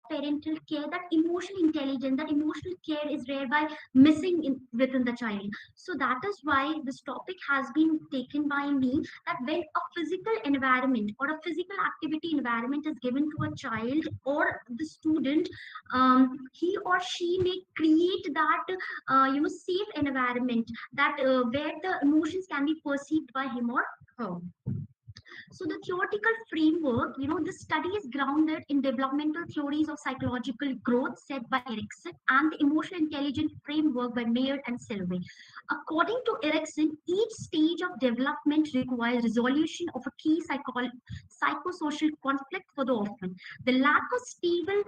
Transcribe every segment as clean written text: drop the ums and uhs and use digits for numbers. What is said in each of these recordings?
parental care, that emotional intelligence, that emotional care is thereby missing within the child. So that is why this topic has been taken by me, that when a physical environment or a physical activity environment is given to a child or the student, he or she may create that safe environment, that where the emotions can be perceived by him or her. So the theoretical framework, the study is grounded in developmental theories of psychological growth set by Erickson and the emotional intelligence framework by Mayer and Silvey. According to Erickson, each stage of development requires resolution of a key psychosocial conflict for the orphan. The lack of stable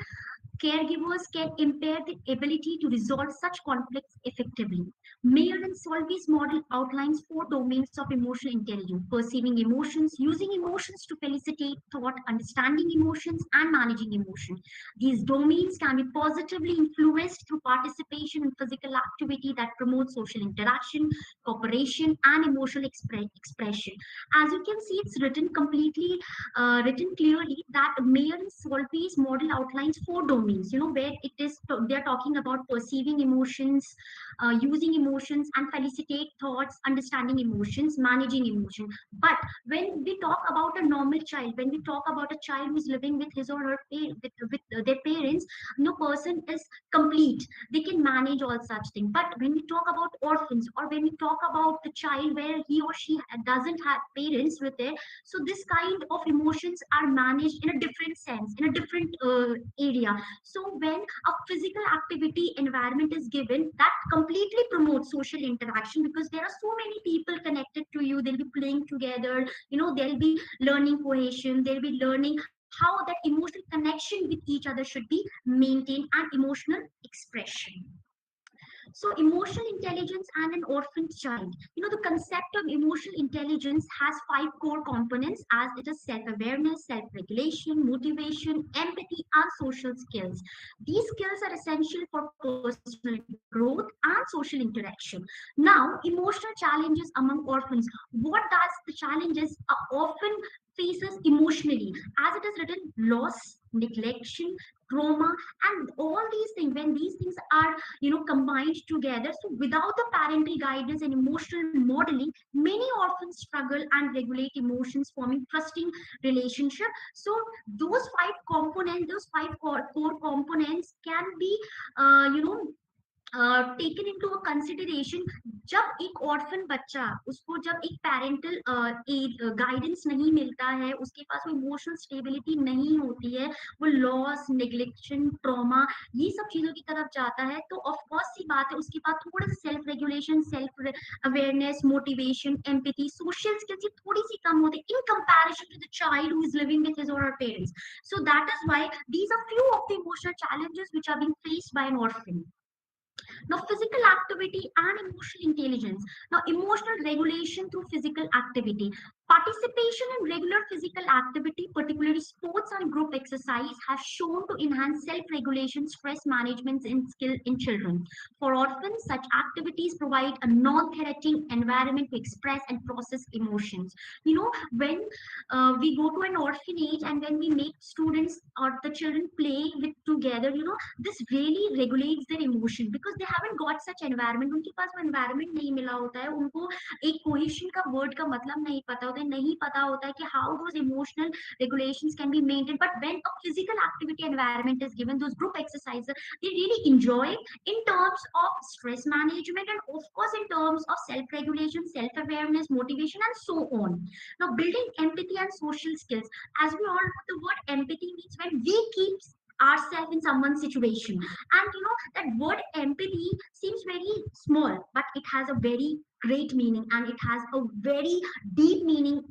caregivers can impair the ability to resolve such conflicts effectively. Mayer and Solvey's model outlines four domains of emotional intelligence: perceiving emotions, using emotions to felicitate thought, understanding emotions, and managing emotion. These domains can be positively influenced through participation in physical activity that promotes social interaction, cooperation, and emotional expression. As you can see, it's written clearly that Mayer and Solvey's model outlines four domains, where they're talking about perceiving emotions, using emotions, and felicitate thoughts, understanding emotions, managing emotion. But when we talk about a normal child, when we talk about a child who's living with his or her with their parents, no person is complete. They can manage all such things. But when we talk about orphans, or when we talk about the child where he or she doesn't have parents with it, so this kind of emotions are managed in a different sense, in a different area. So when a physical activity environment is given, that completely promotes social interaction, because there are so many people connected to you, they'll be playing together, they'll be learning cohesion, they'll be learning how that emotional connection with each other should be maintained, and emotional expression. So, emotional intelligence and an orphan child. The concept of emotional intelligence has five core components, as it is self awareness, self regulation, motivation, empathy, and social skills. These skills are essential for personal growth and social interaction. Now, emotional challenges among orphans. What does the challenges are often faces emotionally, as it is written: loss, neglection, trauma, and all these things. When these things are combined together, so without the parental guidance and emotional modeling, many orphans struggle and regulate emotions, forming trusting relationship. So those five components, those five core components can be taken into a consideration. जब एक orphan बच्चा, उसको जब एक parental guidance नहीं मिलता है, उसके पास वो इमोशनल स्टेबिलिटी नहीं होती है, वो लॉस, नेग्लेक्शन, ट्रॉमा, ये सब चीजों की तरफ जाता है, तो ऑफ कोर्स सी बात है उसके पास थोड़ा सा self regulation, self awareness, motivation, empathy, social skills ये थोड़ी सी कम होती है in comparison to the child who is living with his और her parents. So that is why these are few of the emotional challenges which are being faced by an orphan. Now, physical activity and emotional intelligence. Now, emotional regulation through physical activity. Participation in regular physical activity, particularly sports and group exercise, has shown to enhance self-regulation, stress management, and skill in children. For orphans, such activities provide a non-threatening environment to express and process emotions. When we go to an orphanage and when we make students or the children play with together, this really regulates their emotion, because they haven't got such environment. उनके पास वो environment नहीं मिला होता है, उनको एक cohesion का word का मतलब नहीं पता होता है, नहीं पता होता है कि how those emotional regulations can be maintained. But when a physical activity environment is given, those group exercises, they really enjoy in terms of stress management, and of course in terms of self-regulation, self-awareness, motivation, and so on. Now, building empathy and social skills. As we all know, the word empathy means when we keep ourselves in someone's situation. And that word empathy seems very small, but it has a very great meaning, and it has a very deep meaning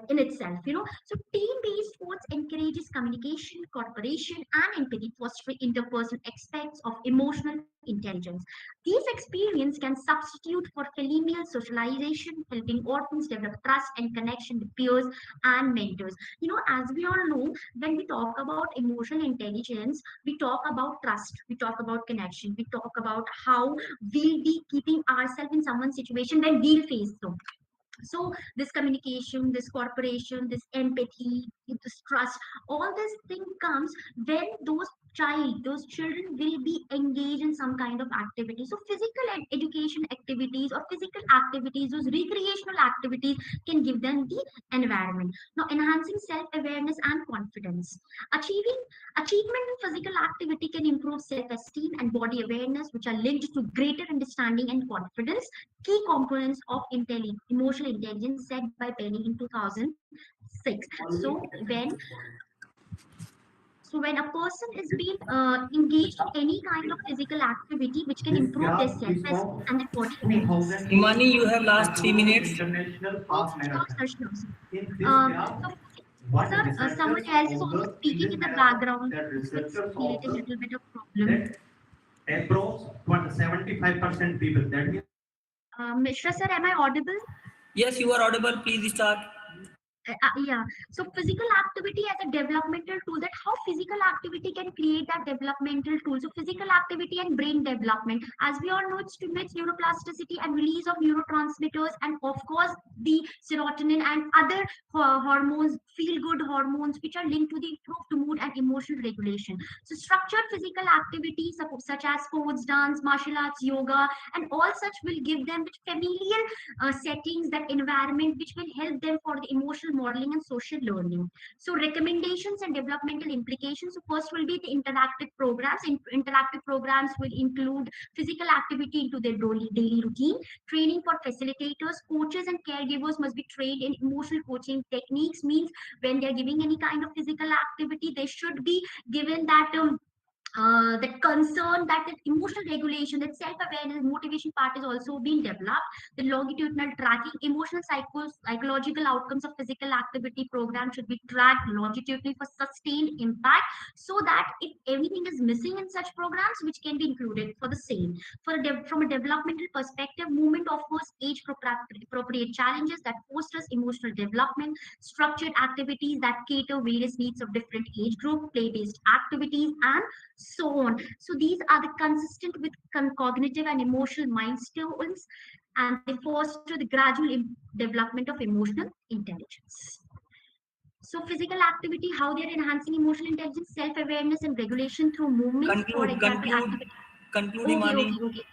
in itself. So team-based sports encourages communication, cooperation, and empathy, fostering interpersonal aspects of emotional intelligence. These experiences can substitute for familial socialization, helping orphans develop trust and connection with peers and mentors. As we all know, when we talk about emotional intelligence, we talk about trust, we talk about connection, we talk about how we'll be keeping ourselves in someone's situation when we'll face them. So this communication, this cooperation, this empathy, this trust, all this thing comes when those children will be engaged in some kind of activity. So physical education activities or physical activities, those recreational activities can give them the environment. Now enhancing self-awareness and confidence. Achieving Achievement in physical activity can improve self-esteem and body awareness, which are linked to greater understanding and confidence, key components of emotional intelligence, said by Penny in 2006. So when a person is being engaged in any kind of physical activity which can This improve their graph is self-esteem from and their body awareness. 2018 Imani, you have last and 3 minutes. Toronto International Sure, Half sir, sure, Marathon. sir. In this So, graph, sir, what someone researchers else is also observed in speaking this in the marathon, background, that so it's researchers creating a observed little bit of problem. that approx 75% people, that means Mishra, sir, am I audible? Yes, you are audible. Please start. Yeah. So physical activity as a developmental tool. That how physical activity can create that developmental tool. So physical activity and brain development. As we all know, it stimulates neuroplasticity and release of neurotransmitters, and of course the serotonin and other hormones, feel good hormones, which are linked to the improved mood and emotional regulation. So structured physical activities such as sports, dance, martial arts, yoga, and all such will give them with familiar settings, that environment which will help them for the emotional modeling and social learning. So recommendations and developmental implications. So first will be the interactive programs. Interactive programs will include physical activity into their daily routine. Training for facilitators, coaches, and caregivers must be trained in emotional coaching techniques. Means when they are giving any kind of physical activity, they should be given that concern, that emotional regulation, that self-awareness, motivation part is also being developed. The longitudinal tracking, emotional psychological outcomes of physical activity program should be tracked longitudinally for sustained impact, so that if anything is missing in such programs, which can be included for the same. From a developmental perspective, movement offers age appropriate challenges that fosters emotional development. Structured activities that cater various needs of different age group, play-based activities, and so on. So these are the consistent with cognitive and emotional milestones, and they foster the gradual development of emotional intelligence. So physical activity, how they are enhancing emotional intelligence, self-awareness, and regulation through movements. For Conclude, example, conclude, activity. conclude, Okay, Imani. okay, okay.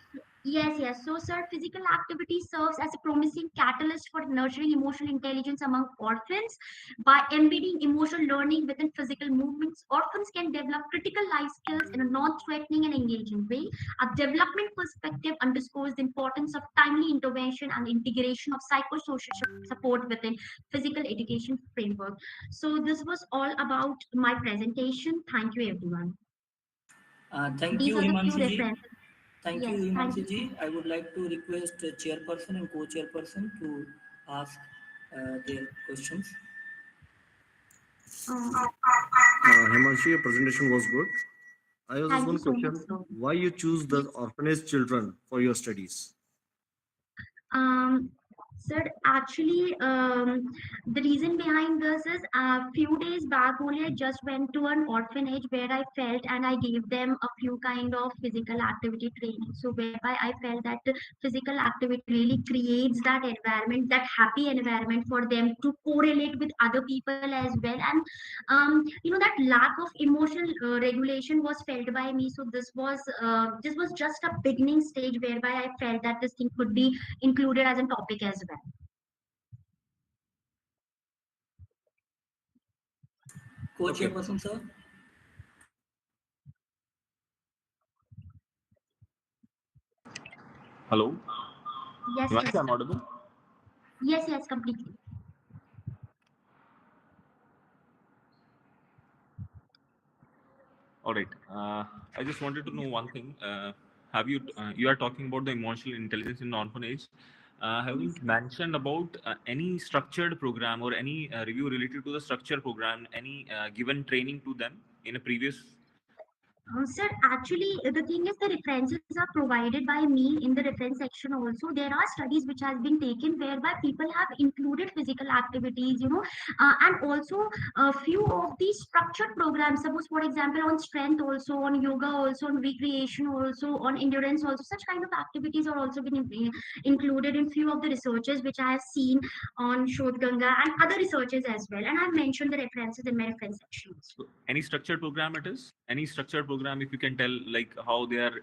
Yes, yes. So, sir, physical activity serves as a promising catalyst for nurturing emotional intelligence among orphans. By embedding emotional learning within physical movements, orphans can develop critical life skills in a non-threatening and engaging way. A development perspective underscores the importance of timely intervention and integration of psychosocial support within physical education framework. So, this was all about my presentation. Thank you, everyone. Thank These you, are the few Himanshi ji. references. Thank you, Yes, thank Himanshi you ji. so much. I would like to request the chairperson and co-chairperson to ask their questions. Um, Himanshi, your presentation was good. I have just Thank you one so much, question. sir. Why you choose the Yes. orphanage children for your studies? Um, Sir, actually, the reason behind this is a few days back only I just went to an orphanage where I felt, and I gave them a few kind of physical activity training. So whereby I felt that the physical activity really creates that environment, that happy environment for them to correlate with other people as well. And that lack of emotional regulation was felt by me. So this was just a beginning stage whereby I felt that this thing could be included as a topic as well. Okay. Co-chairperson, sir. Hello, Yes, Himanshi, yes, I'm audible. yes, yes, completely. All right. I just wanted to know one thing. Have you you are talking about the emotional intelligence in orphanage? Have you Yes. mentioned about any structured program or any review related to the structure program? Any given training to them in a previous? Sir, actually, the thing is the references are provided by me in the reference section also. There are studies which has been taken whereby people have included physical activities, and also a few of these structured programs. Suppose, for example, on strength also, on yoga also, on recreation also, on endurance also. Such kind of activities are also been included in few of the researches which I have seen on Shodh Ganga and other researches as well. And I've mentioned the references in my reference section also. So any structured program it is? Any structured program, if you can tell, like how they are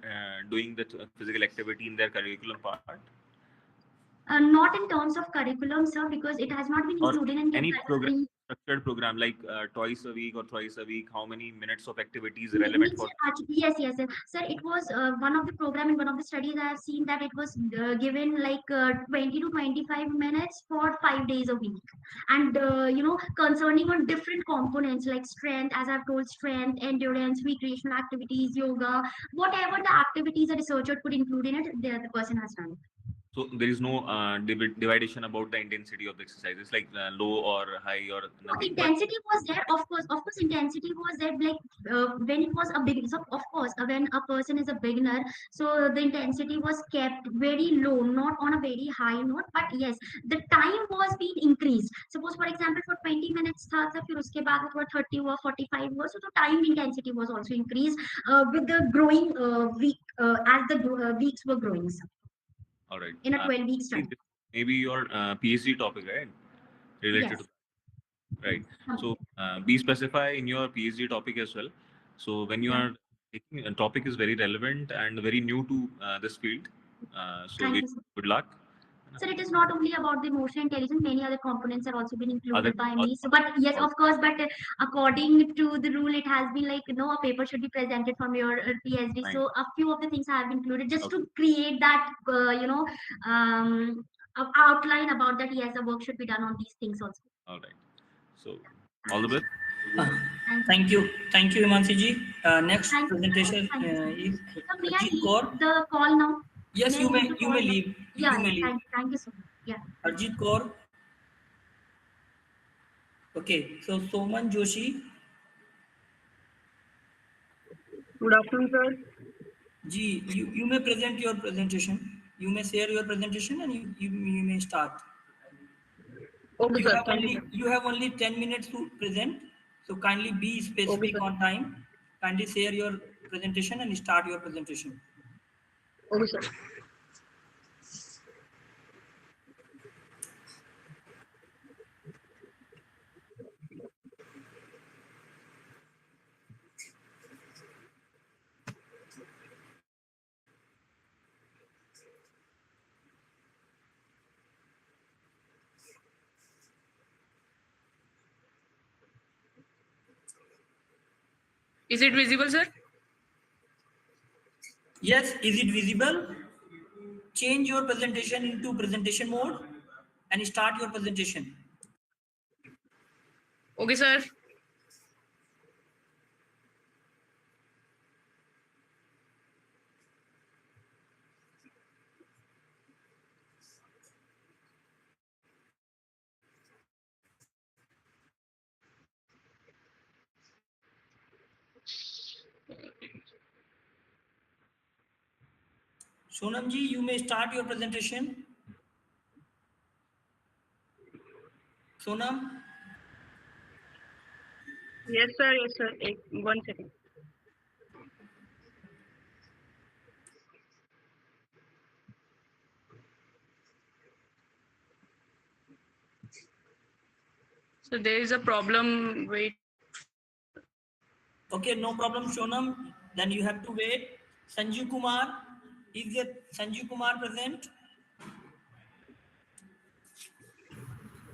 doing the physical activity in their curriculum part, Not in terms of curriculum, sir, because it has not been or included in the any program, advisory. structured program, like twice a week or thrice a week, how many minutes of activity is relevant Means for? actually, yes, yes, yes. Sir, it was one of the program in one of the studies I have seen that it was given like 20 to 25 minutes for 5 days a week, and concerning on different components like strength, as I've told, strength, endurance, recreational activities, yoga, whatever the activities a researcher could include in it, the person has done. So there is no dividation about the intensity of the exercises, like low or high or No, nothing. But intensity was there, of course, intensity was there. Like when it was a beginner, so of course, when a person is a beginner, so the intensity was kept very low, not on a very high note. But yes, the time was being increased. Suppose, for example, for 20 minutes, था, फिर उसके बाद वो 30 or 45 was, so the time intensity was also increased with the growing week as the weeks were growing. So, all right, in a 12-week study, maybe your PhD topic, right? Related to yes. right. So be specify in your PhD topic as well. So when you Yeah. are taking a topic is very relevant and very new to this field. So Thank we you, sir. good luck. Sir, it is not only about the emotional intelligence, many other components are also been Other included by me. So, but yes, of course, but according to the rule, it has been like, a paper should be presented from your PhD. fine. So, a few of the things I have included just Okay. to create that, outline about that. Yes, the work should be done on these things also. All right. So all the best. Uh, Thank you. Thank you, Himanshi ji. Next Thank you, sir. presentation Thank you so much. is So, may I Arjit leave Kaur. the call now? Yes, May I leave the you call may now? leave. Yeah, You may yeah. leave. Thank you so much. Yeah. Arjit Kaur. Okay, so Soman Joshi. Good afternoon, sir. Ji, you may present your presentation. You may share your presentation and you may start. Okay, sir. Thank you, sir. You have only 10 minutes to present. So kindly be Okay, specific sir. on time. Kindly share your presentation and start your presentation. Okay, sir. Is it visible, sir? Yes, is it visible? Change your presentation into presentation mode and start your presentation. Okay, sir. Sonam ji, you may start your presentation. Sonam, Yes, sir. Yes, sir. 1 second. So there is a problem. Wait. okay, no problem, Sonam. Then you have to wait. Sanjeev Kumar, is there Sanjeev Kumar present?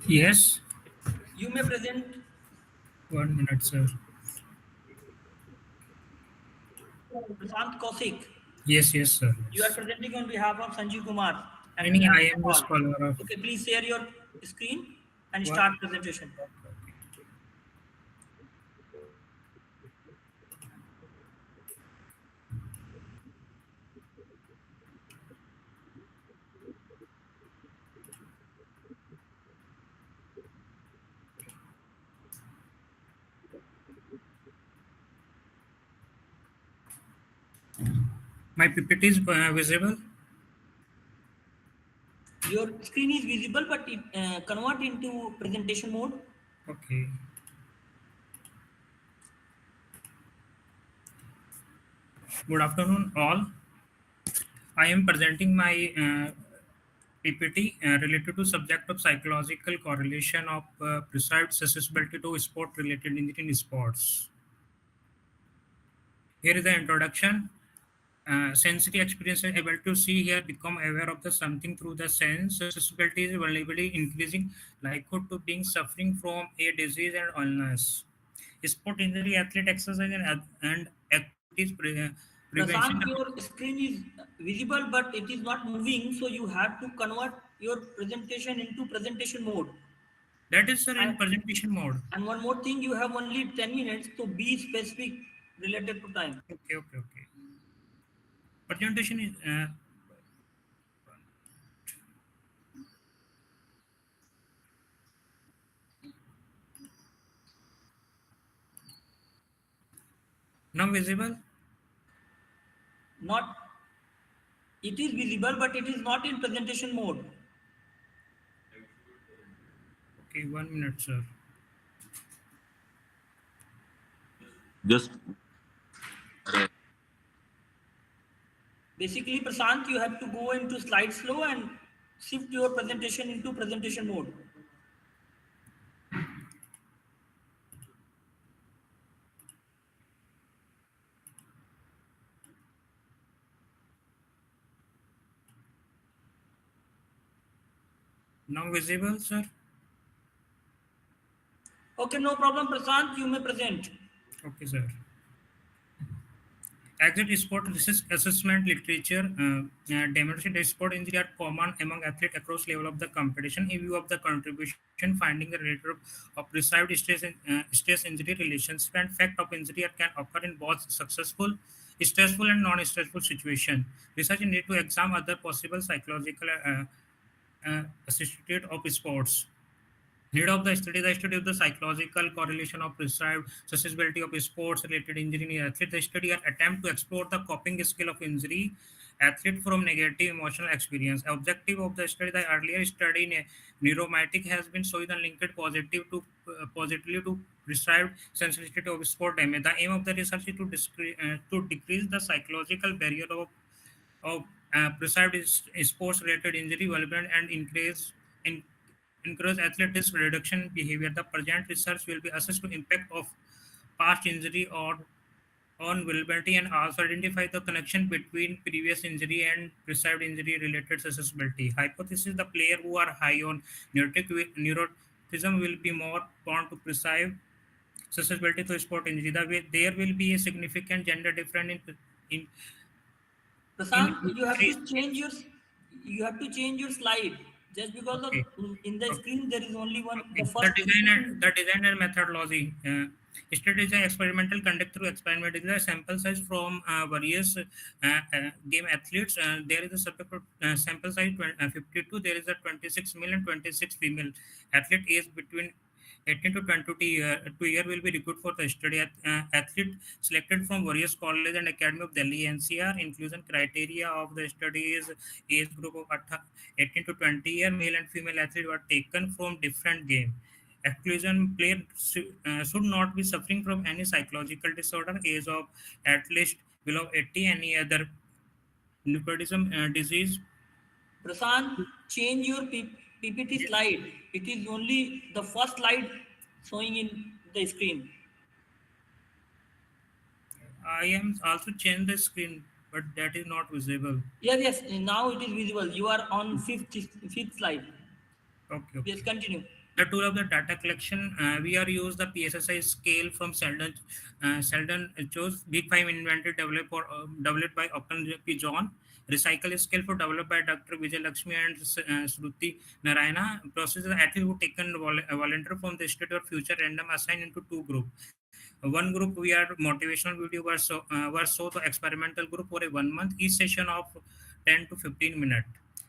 Yes, You may present. 1 minute, sir. Prashant Kaushik, Yes, sir. you are Yes. presenting on behalf of Sanjeev Kumar. Any, I am the All. scholar of. Okay, please share your screen and What? start presentation. My PPT is visible. Your screen is visible, but it convert into presentation mode. Okay. Good afternoon, all. I am presenting my PPT related to subject of psychological correlation of perceived susceptibility to sport-related injury in sports. Here is the introduction. Sensory experience is able to see here, become aware of the something through the sense. Susceptibility is vulnerability increasing likelihood to being suffering from a disease and illness. Sport injury, athlete exercise and activities prevention. Prashant, your screen is visible, but it is not moving, so you have to convert your presentation into presentation mode. That is, sir, in And, presentation mode. and one more thing, you have only 10 minutes, so be specific related to time. Okay, okay, okay. Presentation is now visible. Not, it is visible, but it is not in presentation mode. Okay, 1 minute, sir. Just Basically, Prashant, you have to go into slide slow and shift your presentation into presentation mode. Now visible, sir. Okay, no problem, Prashant, you may present. Okay, sir. Exit sport risk assessment literature demonstrate that sport injury are common among athletes across level of the competition. In view of the contribution, finding the rate of perceived stress injury relationship and fact of injury can occur in both successful, stressful, and non-stressful situation. Research need to examine other possible psychological associated of sports. Need of the study of the psychological correlation of perceived susceptibility of sports-related injury in athlete. The study attempt to explore the coping skill of injury athlete from negative emotional experience. Objective of the study, the earlier study in neuromatic has been shown linked positively to perceived sensitivity of sport damage. The aim of the research is to decrease the psychological barrier of perceived sports-related injury development and in, encourage athletics reduction behavior. The present research will be assessed to impact of past injury or on vulnerability and also identify the connection between previous injury and perceived injury related susceptibility. Hypothesis: the player who are high on neuroticism will be more prone to perceived susceptibility to sport injury. There will be a significant gender difference in Prashant, increased. you have to change your slide. Just because of Okay. in the Okay. screen there is only one the Okay. first screen. The design and methodology. Study is an experimental conduct through experiment. It is a sample size from various game athletes. There is a subject sample size 52. There is a 26 male and 26 female athlete age between 18 to 20 year, 2 year will be recruited for the study. Athlete selected from various college and academy of Delhi NCR. Inclusion criteria of the study is age group of 18 to 20 year male and female athletes were taken from different game. Exclusion player should not be suffering from any psychological disorder, age of at least below 80, any other nepotism disease. Prashant, change your PPT Yes. slide. It is only the first slide showing in the screen. I am also change the screen, but that is not visible. Yes, yes. Now it is visible. You are on fifth slide. Okay, Yes, okay. continue. The tool of the data collection, we are use the PSSI scale from Sheldon chose Big Five invented developed by Upton P. John. Recycle scale for developed by Dr. Vijay Lakshmi and Shruti Narayana. Process the athlete who taken volunteer from the state or future random assigned into two group. One group we are motivational video were so the experimental group for a 1 month, each session of 10 to 15 minutes.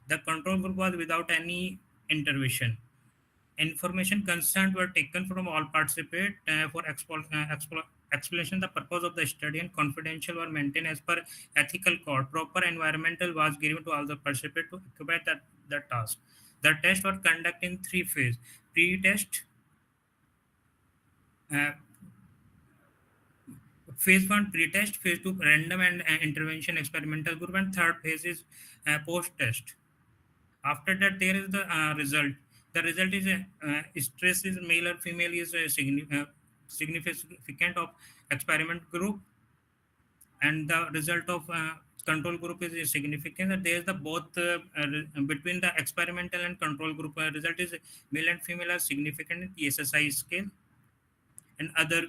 The control group was without any intervention. Information consent were taken from all participants for explanation the purpose of the study, and confidential were maintained as per ethical code. Proper environmental was given to all the participants to occupy the task. The test was conducted in three phases: pre-test, uh, phase one pre-test, phase two random and intervention experimental group, and third phase is post-test. After that, there is the result. The result is stress is male or female is significant of experiment group, and the result of control group is significant. And there is the both between the experimental and control group result is male and female are significant in PSSI scale and other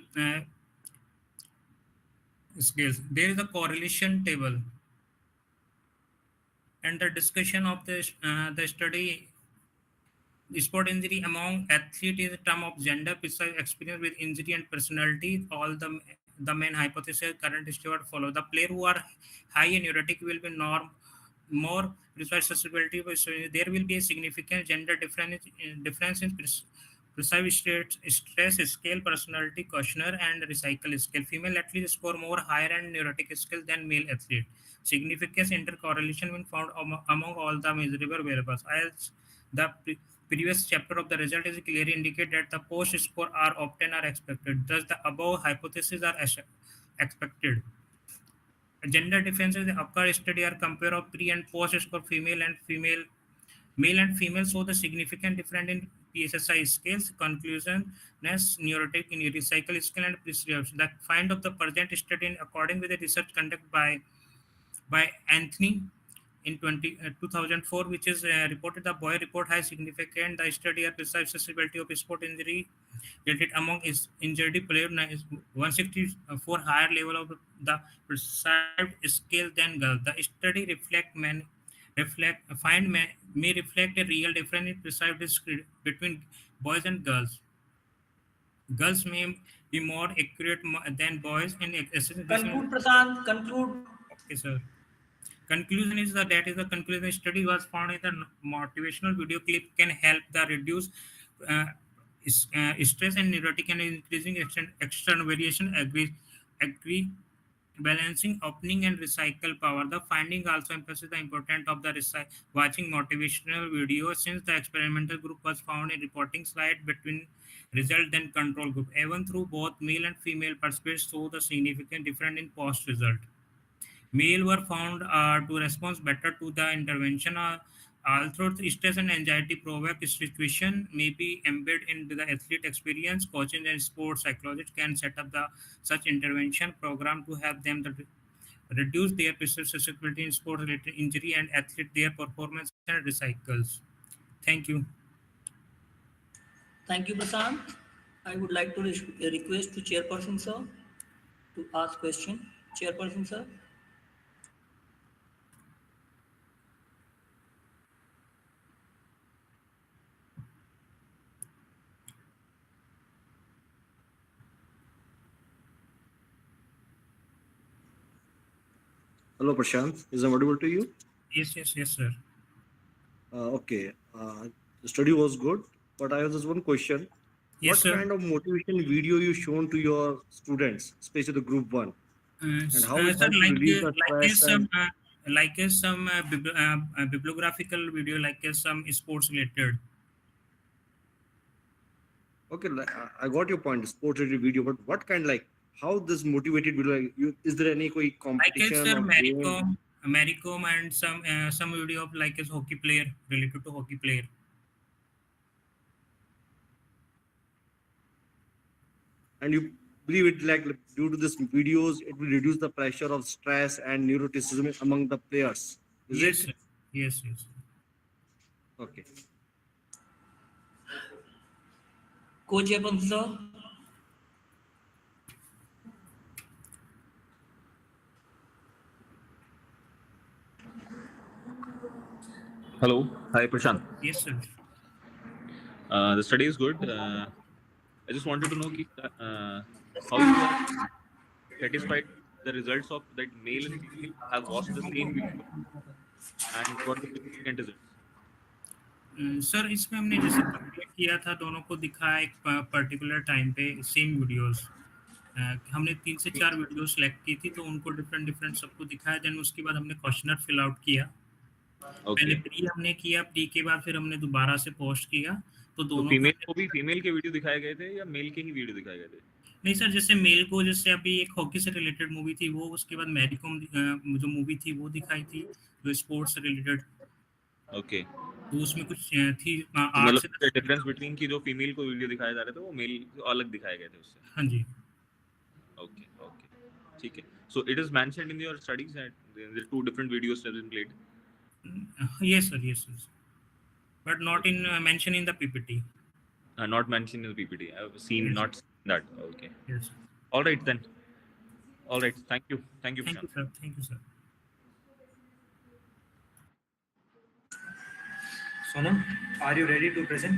scales. There is a correlation table, and the discussion of the study. Sport injury among athletes is a term of gender precise experience with injury and personality. All the main hypothesis current steward follow. The player who are high in neurotic will be more precise susceptibility. So there will be a significant gender difference in precise stress scale, personality questionnaire, and recycle scale. Female athletes score more higher and neurotic scale than male athlete. Significant intercorrelation when found among all the measurable variables. As the previous chapter of the result is clearly indicate that the post score are often are expected. Thus, the above hypotheses are expected. Gender differences in occur study are compare of pre and post score male and female show the significant difference in PSSI scales, conclusion, neurotic in recycle scale and prescription. The find of the present study in according with the research conducted by Anthony in 2004, which is reported the boy report has significant the study of precise accessibility of sport injury related among is injured player is 164 higher level of the perceived scale than girls. The study may reflect a real difference in perceived skill between boys and girls. Girls may be more accurate than boys in assessing this. Conclude, Prasant. Conclude. Okay, sir. Conclusion is that is the conclusion study was found in the motivational video clip can help the reduce uh, stress and neurotic and increasing external variation agree balancing opening and recycle power. The finding also emphasizes the importance of the watching motivational video since the experimental group was found in reporting slide between result and control group. Even through both male and female participants show the significant difference in post result. Male were found to respond better to the intervention. Although stress and anxiety provoke situation may be embedded into the athlete experience, coaching and sports psychologists can set up the such intervention program to help them to reduce their susceptibility in sport related injury and athlete their performance and recycles. Thank you. Thank you, Prasant. I would like to request to Chairperson sir to ask question. Chairperson sir. Hello, Prashant. Is I audible to you? Yes, sir. Okay. The study was good, but I have just one question. Yes, What sir. kind of motivation video you shown to your students, especially the group one, and how it Sir, helped to release the stress and some bibliographical video, some sports related. okay, I got your point, sports related video, but what kind like how this motivated video? Like, is there any competition Sir, or game? Mary Com, and some video of like a hockey player related to hockey player. And you believe it like due to this videos, it will reduce the pressure of stress and neuroticism among the players. Is Yes, it? sir. Yes. Okay. Co-Chairperson sir. Hello. Hi, Prashant. Yes, sir. The study is good. I just wanted to know how you are satisfied the results of that male and female have watched the same video and got the significant results. Sir इसमें हमने जैसे compare किया था, दोनों को दिखाया एक particular time पे सेम वीडियोस। हमने 3 से 4 वीडियो सेलेक्ट की थी, तो उनको डिफरेंट डिफरेंट सबको दिखाया। देन उसके बाद हमने क्वेश्चनर फिल आउट किया। पहले ओके, प्री हमने किया, प्री के बाद फिर हमने दोबारा से पोस्ट किया, तो तो दोनों का फीमेल को भी फीमेल के वीडियो दिखाए गए थे या मेल के ही वीडियो दिखाए गए थे? नहीं सर, जैसे मेल को, जैसे अभी एक हॉकी से रिलेटेड मूवी थी वो, उसके बाद मैरी कॉम जो मूवी थी वो दिखाई थी, जो स्पोर्ट्स से रिलेटेड। ओके, तो उसमें कुछ थी तो 8 मतलब से 10 मिनट डिफरेंस का। बिटवीन की जो फीमेल को वीडियो दिखाए जा रहे थे वो मेल अलग दिखाए गए थे उससे। हाँ जी। ओके, ओके, ठीक है। So it is mentioned in your studies that there are two different videos that have been played. Yes sir, yes sir, but not in mention in the PPT. Not mentioned in the PPT. I've seen Yes, not seen that. Okay. yes sir. All right then. All right. Thank you, Thank you Prashant. sir, thank you sir. Sonam, are you ready to present?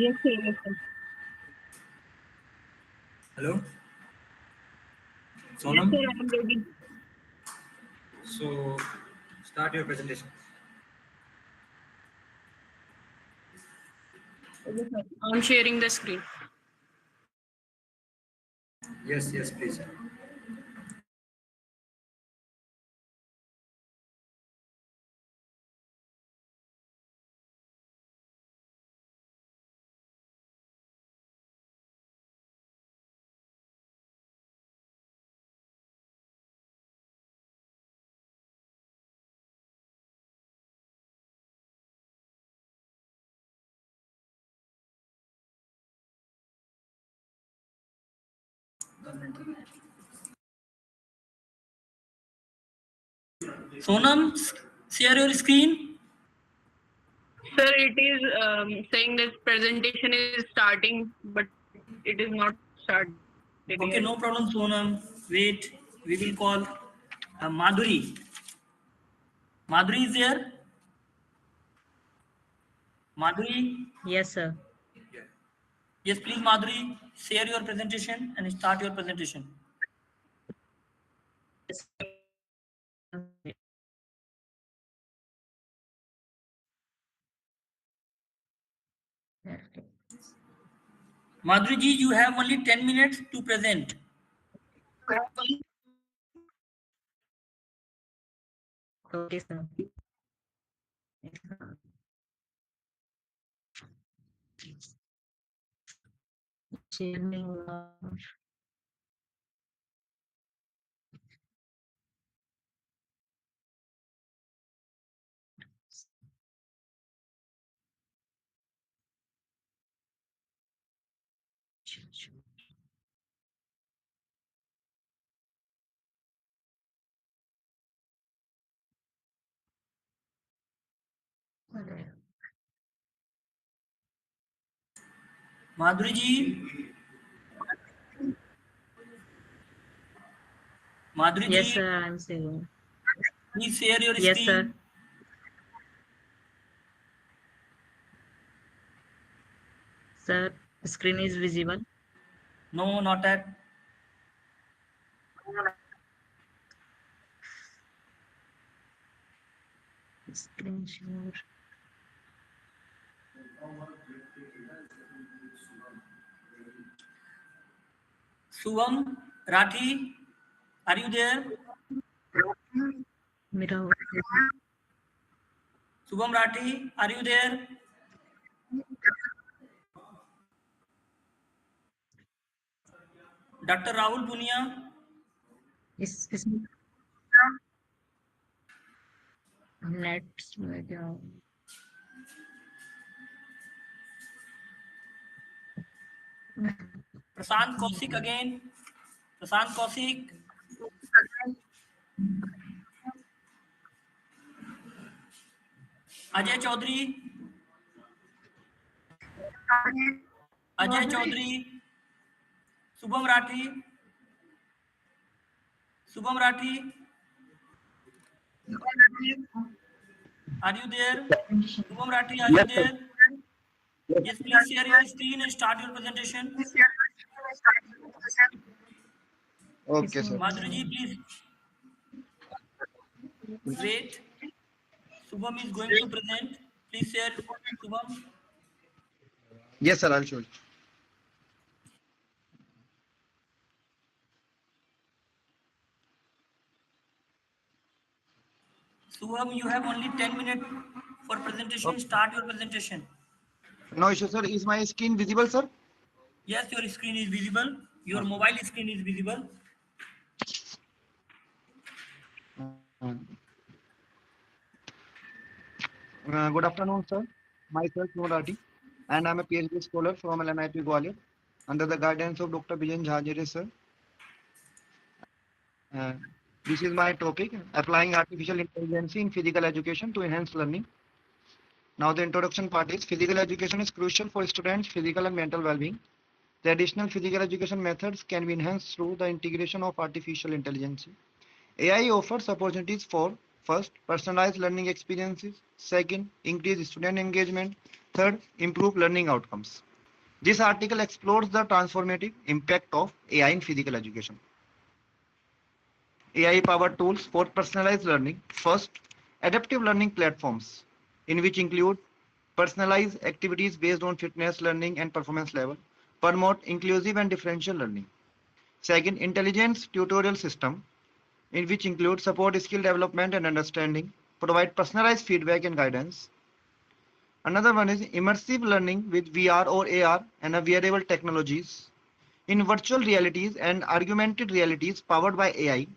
Yes, sir. Yes, sir. Hello, Yes, Sonam. sir. I am ready. So start your presentation. Okay, sir. I'm sharing the screen. Yes, yes, please. Sonam, share your screen. Sir, it is saying that presentation is starting, but it is not started Okay, yet. no problem, Sonam. Wait, we will call Madhuri. Madhuri is there? Madhuri? Yes, sir. Yes, please, Madhuri, share your presentation and start your presentation. Madhuri ji, you have only 10 minutes to present. Okay, sir. Sharing. Madhuri ji, Madhuri Yes, ji, sir. I'm saying. please share your Yes, screen. sir. Sir, screen is visible. No, not that. Screen share. Subham Rathi, are you there? Mirror. Subham Rathi, are you there? Dr. Rahul Punia, Is net में क्या? Prashant Kaushik again. Prashant Kaushik, Ajay Chaudhary, Ajay Chaudhary, Subham Rathi, Subham Rathi, are you there? Subham Rathi, are you there? Yes, please share your screen and start your presentation. Okay, sir. Madhuri ji, please wait. Subham is going to present. Please share, Shubham. Yes, sir, I'll show you. Shubham, you have only 10 minutes for presentation. Okay. Start your presentation. No issue, sir. Is my screen visible, sir? Yes, your screen is visible. Your mobile screen is visible. Good afternoon, sir. Myself, Noor, and I'm a PhD scholar from LNIT Gwalior under the guidance of Dr. Bijan Jhajere, sir. Uh, this is my topic, applying artificial intelligence in physical education to enhance learning. Now, the introduction part is physical education is crucial for students' physical and mental well-being. The additional physical education methods can be enhanced through the integration of artificial intelligence. AI offers opportunities for first, personalized learning experiences, second, increase student engagement, third, improve learning outcomes. This article explores the transformative impact of AI in physical education. AI powered tools for personalized learning. First, adaptive learning platforms, in which include personalized activities based on fitness, learning, and performance level, promote inclusive and differential learning. Second, intelligence tutorial system, in which include support skill development and understanding, provide personalized feedback and guidance. Another one is immersive learning with VR or AR and wearable technologies. In virtual realities and augmented realities powered by AI,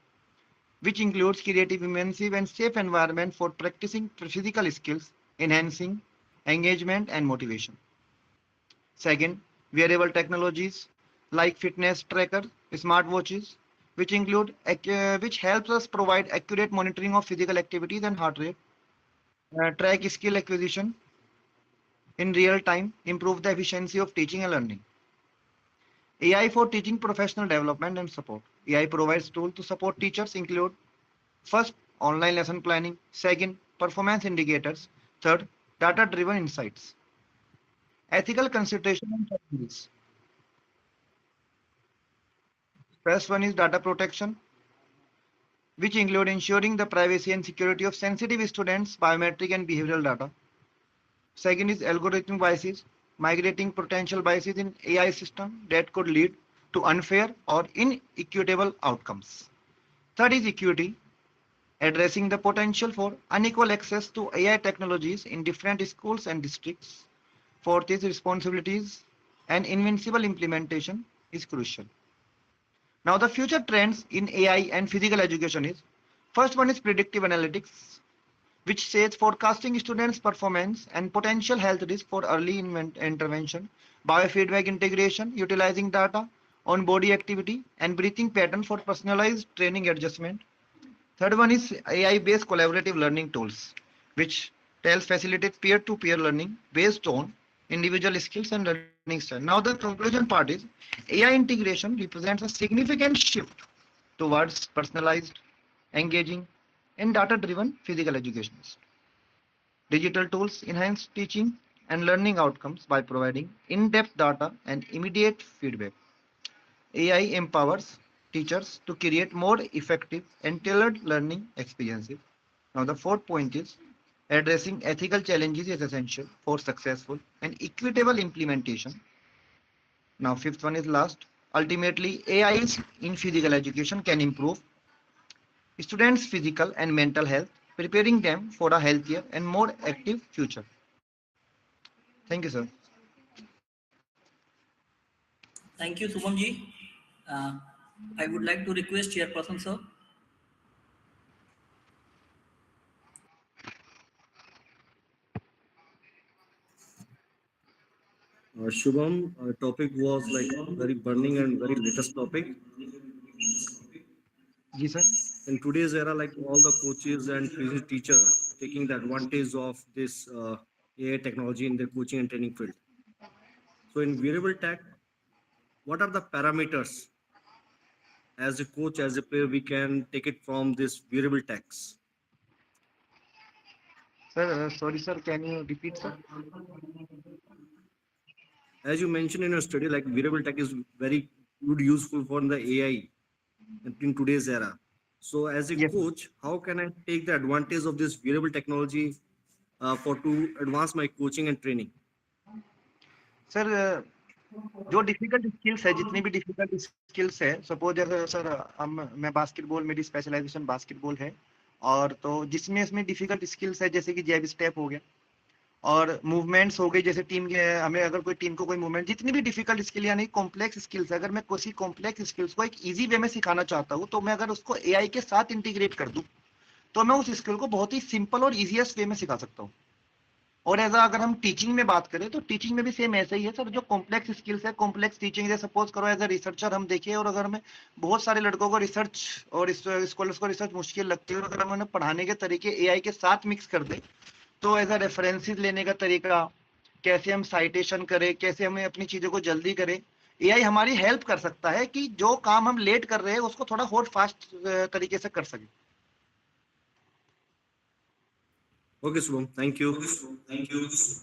which includes creative, immersive, and safe environment for practicing physical skills, enhancing engagement and motivation. Second, wearable technologies like fitness tracker, smartwatches, which helps us provide accurate monitoring of physical activities and heart rate, track skill acquisition in real time, improve the efficiency of teaching and learning. AI for teaching professional development and support. AI provides tools to support teachers include first, online lesson planning, second, performance indicators, third, data-driven insights, ethical consideration and strategies. First one is data protection, which include ensuring the privacy and security of sensitive students' biometric and behavioral data. Second is algorithmic biases, migrating potential biases in AI system that could lead to unfair or inequitable outcomes. Third is equity, addressing the potential for unequal access to AI technologies in different schools and districts. Fourth is responsibilities and invincible implementation is crucial. Now the future trends in AI and physical education is first one is predictive analytics, which says forecasting students' performance and potential health risk for early intervention, biofeedback integration, utilizing data on body activity and breathing pattern for personalized training adjustment. Third one is AI-based collaborative learning tools, which tells facilitate peer-to-peer learning based on individual skills and learning style. Now the conclusion part is AI integration represents a significant shift towards personalized, engaging, and data-driven physical education. Digital tools enhance teaching and learning outcomes by providing in-depth data and immediate feedback. AI empowers teachers to create more effective and tailored learning experiences. Now, the fourth point is addressing ethical challenges is essential for successful and equitable implementation. Now, fifth one is last. Ultimately, AIs in physical education can improve students' physical and mental health, preparing them for a healthier and more active future. Thank you, sir. Thank you, Shubham ji. Uh, I would like to request Chairperson, sir. Shubham, topic was like very burning and very latest topic. Ji, sir. In today's era, like all the coaches and teacher taking the advantage of this AI technology in their coaching and training field. So in wearable tech, what are the parameters as a coach, as a player, we can take it from this wearable techs? Sir, sorry, sir. Can you repeat, sir? As you mentioned in your study, like wearable tech is very good, useful for the AI in today's era. So as a Yes, sir. coach, how can I take the advantage of this wearable technology for to advance my coaching and training? Sir जो difficult skills है, जितनी भी difficult skills है, suppose जैसे sir हम मैं basketball, मेरी specialisation basketball है, और तो जिसमें इसमें डिफिकल्ट स्किल्स है जैसे कि जैब स्टेप हो गया और मूवमेंट्स हो गई, जैसे टीम के हमें अगर कोई टीम को कोई मूवमेंट, जितनी भी डिफिकल्ट स्किल यानी कॉम्प्लेक्स स्किल्स, अगर मैं किसी कॉम्प्लेक्स स्किल्स को एक इजी वे में सिखाना चाहता हूँ, तो मैं अगर उसको एआई के साथ इंटीग्रेट कर दूं, तो मैं उस स्किल को बहुत ही सिंपल और इजीएस्ट वे में सिखा सकता हूँ। और एज अगर हम टीचिंग में बात करें तो टीचिंग में भी सेम ऐसा ही है सर, जो कॉम्प्लेक्स स्किल्स है, कॉम्प्लेक्स टीचिंग है, सपोज करो एज अ रिसर्चर हम देखें, और अगर हमें बहुत सारे लड़कों को रिसर्च और स्कॉलर्स को रिसर्च मुश्किल लगती है, और अगर हम उन्हें पढ़ाने के तरीके एआई के साथ मिक्स कर दें, तो एज अ रेफरेंसेस लेने का तरीका, कैसे हम साइटेशन करें, कैसे हमें अपनी चीजों को जल्दी करें, एआई हमारी हेल्प कर सकता है कि जो काम हम लेट कर रहे हैं उसको थोड़ा और फास्ट तरीके से कर सके। Okay, Shubham. Thank you. Thank you sir.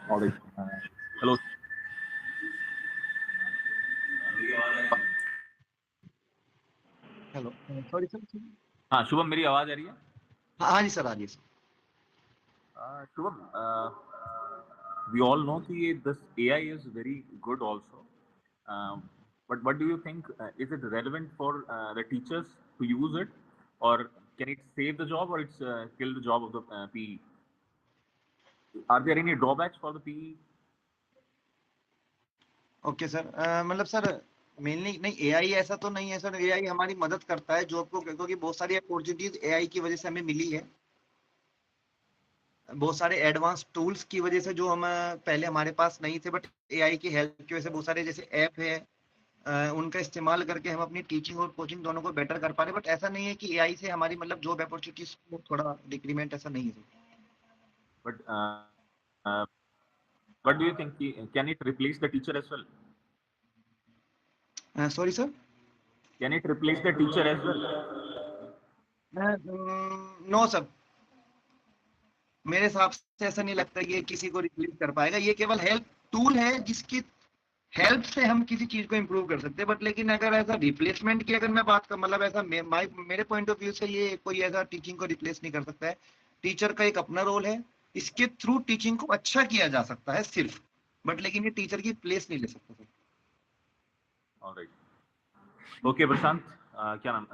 All right. Hello. Hello, sorry sir. हाँ शुभम, मेरी आवाज आ रही है? हाँ हाँ जी सर, आ रही है sir. Shubham, we all know that this AI is very good also. But what do you think? Is it relevant for the teachers to use it, or can it save the job, or it's kill the job of the PE? Are there any drawbacks for the PE? Okay sir, मतलब sir mainly नहीं, AI ऐसा तो नहीं है sir, AI हमारी मदद करता है जॉब को, क्योंकि बहुत सारी अपॉर्चुनिटीज एआई की वजह से हमें मिली है, बहुत सारे एडवांस टूल्स की वजह से जो हम पहले हमारे पास नहीं थे, बट एआई की हेल्प की वजह से बहुत सारे जैसे ऐप है, उनका इस्तेमाल करके हम अपनी टीचिंग और कोचिंग दोनों को बेटर कर पा रहे हैं। बट ऐसा नहीं है कि एआई से हमारी मतलब जॉब अपॉर्चुनिटीज को थोड़ा डिक्रीमेंट, ऐसा नहीं है But uh, what do you think? Can it replace the teacher as well? Sir. Sorry sir. Can it replace the teacher as well? No sir, मेरे हिसाब से ऐसा नहीं लगता कि ये किसी को रिप्लेस कर पाएगा, ये केवल हेल्प टूल है जिसकी हेल्प से हम किसी चीज को इम्प्रूव कर सकते हैं। बट लेकिन अगर ऐसा रिप्लेसमेंट की अगर मैं बात कर, मतलब ऐसा मेरे पॉइंट ऑफ व्यू से ये कोई ऐसा टीचिंग को रिप्लेस नहीं कर सकता है। टीचर का एक अपना रोल है, इसके थ्रू टीचिंग को अच्छा किया जा सकता है सिर्फ, बट लेकिन ये टीचर की प्लेस नहीं ले सकता sir. All right. Okay, Prashant. क्या नाम?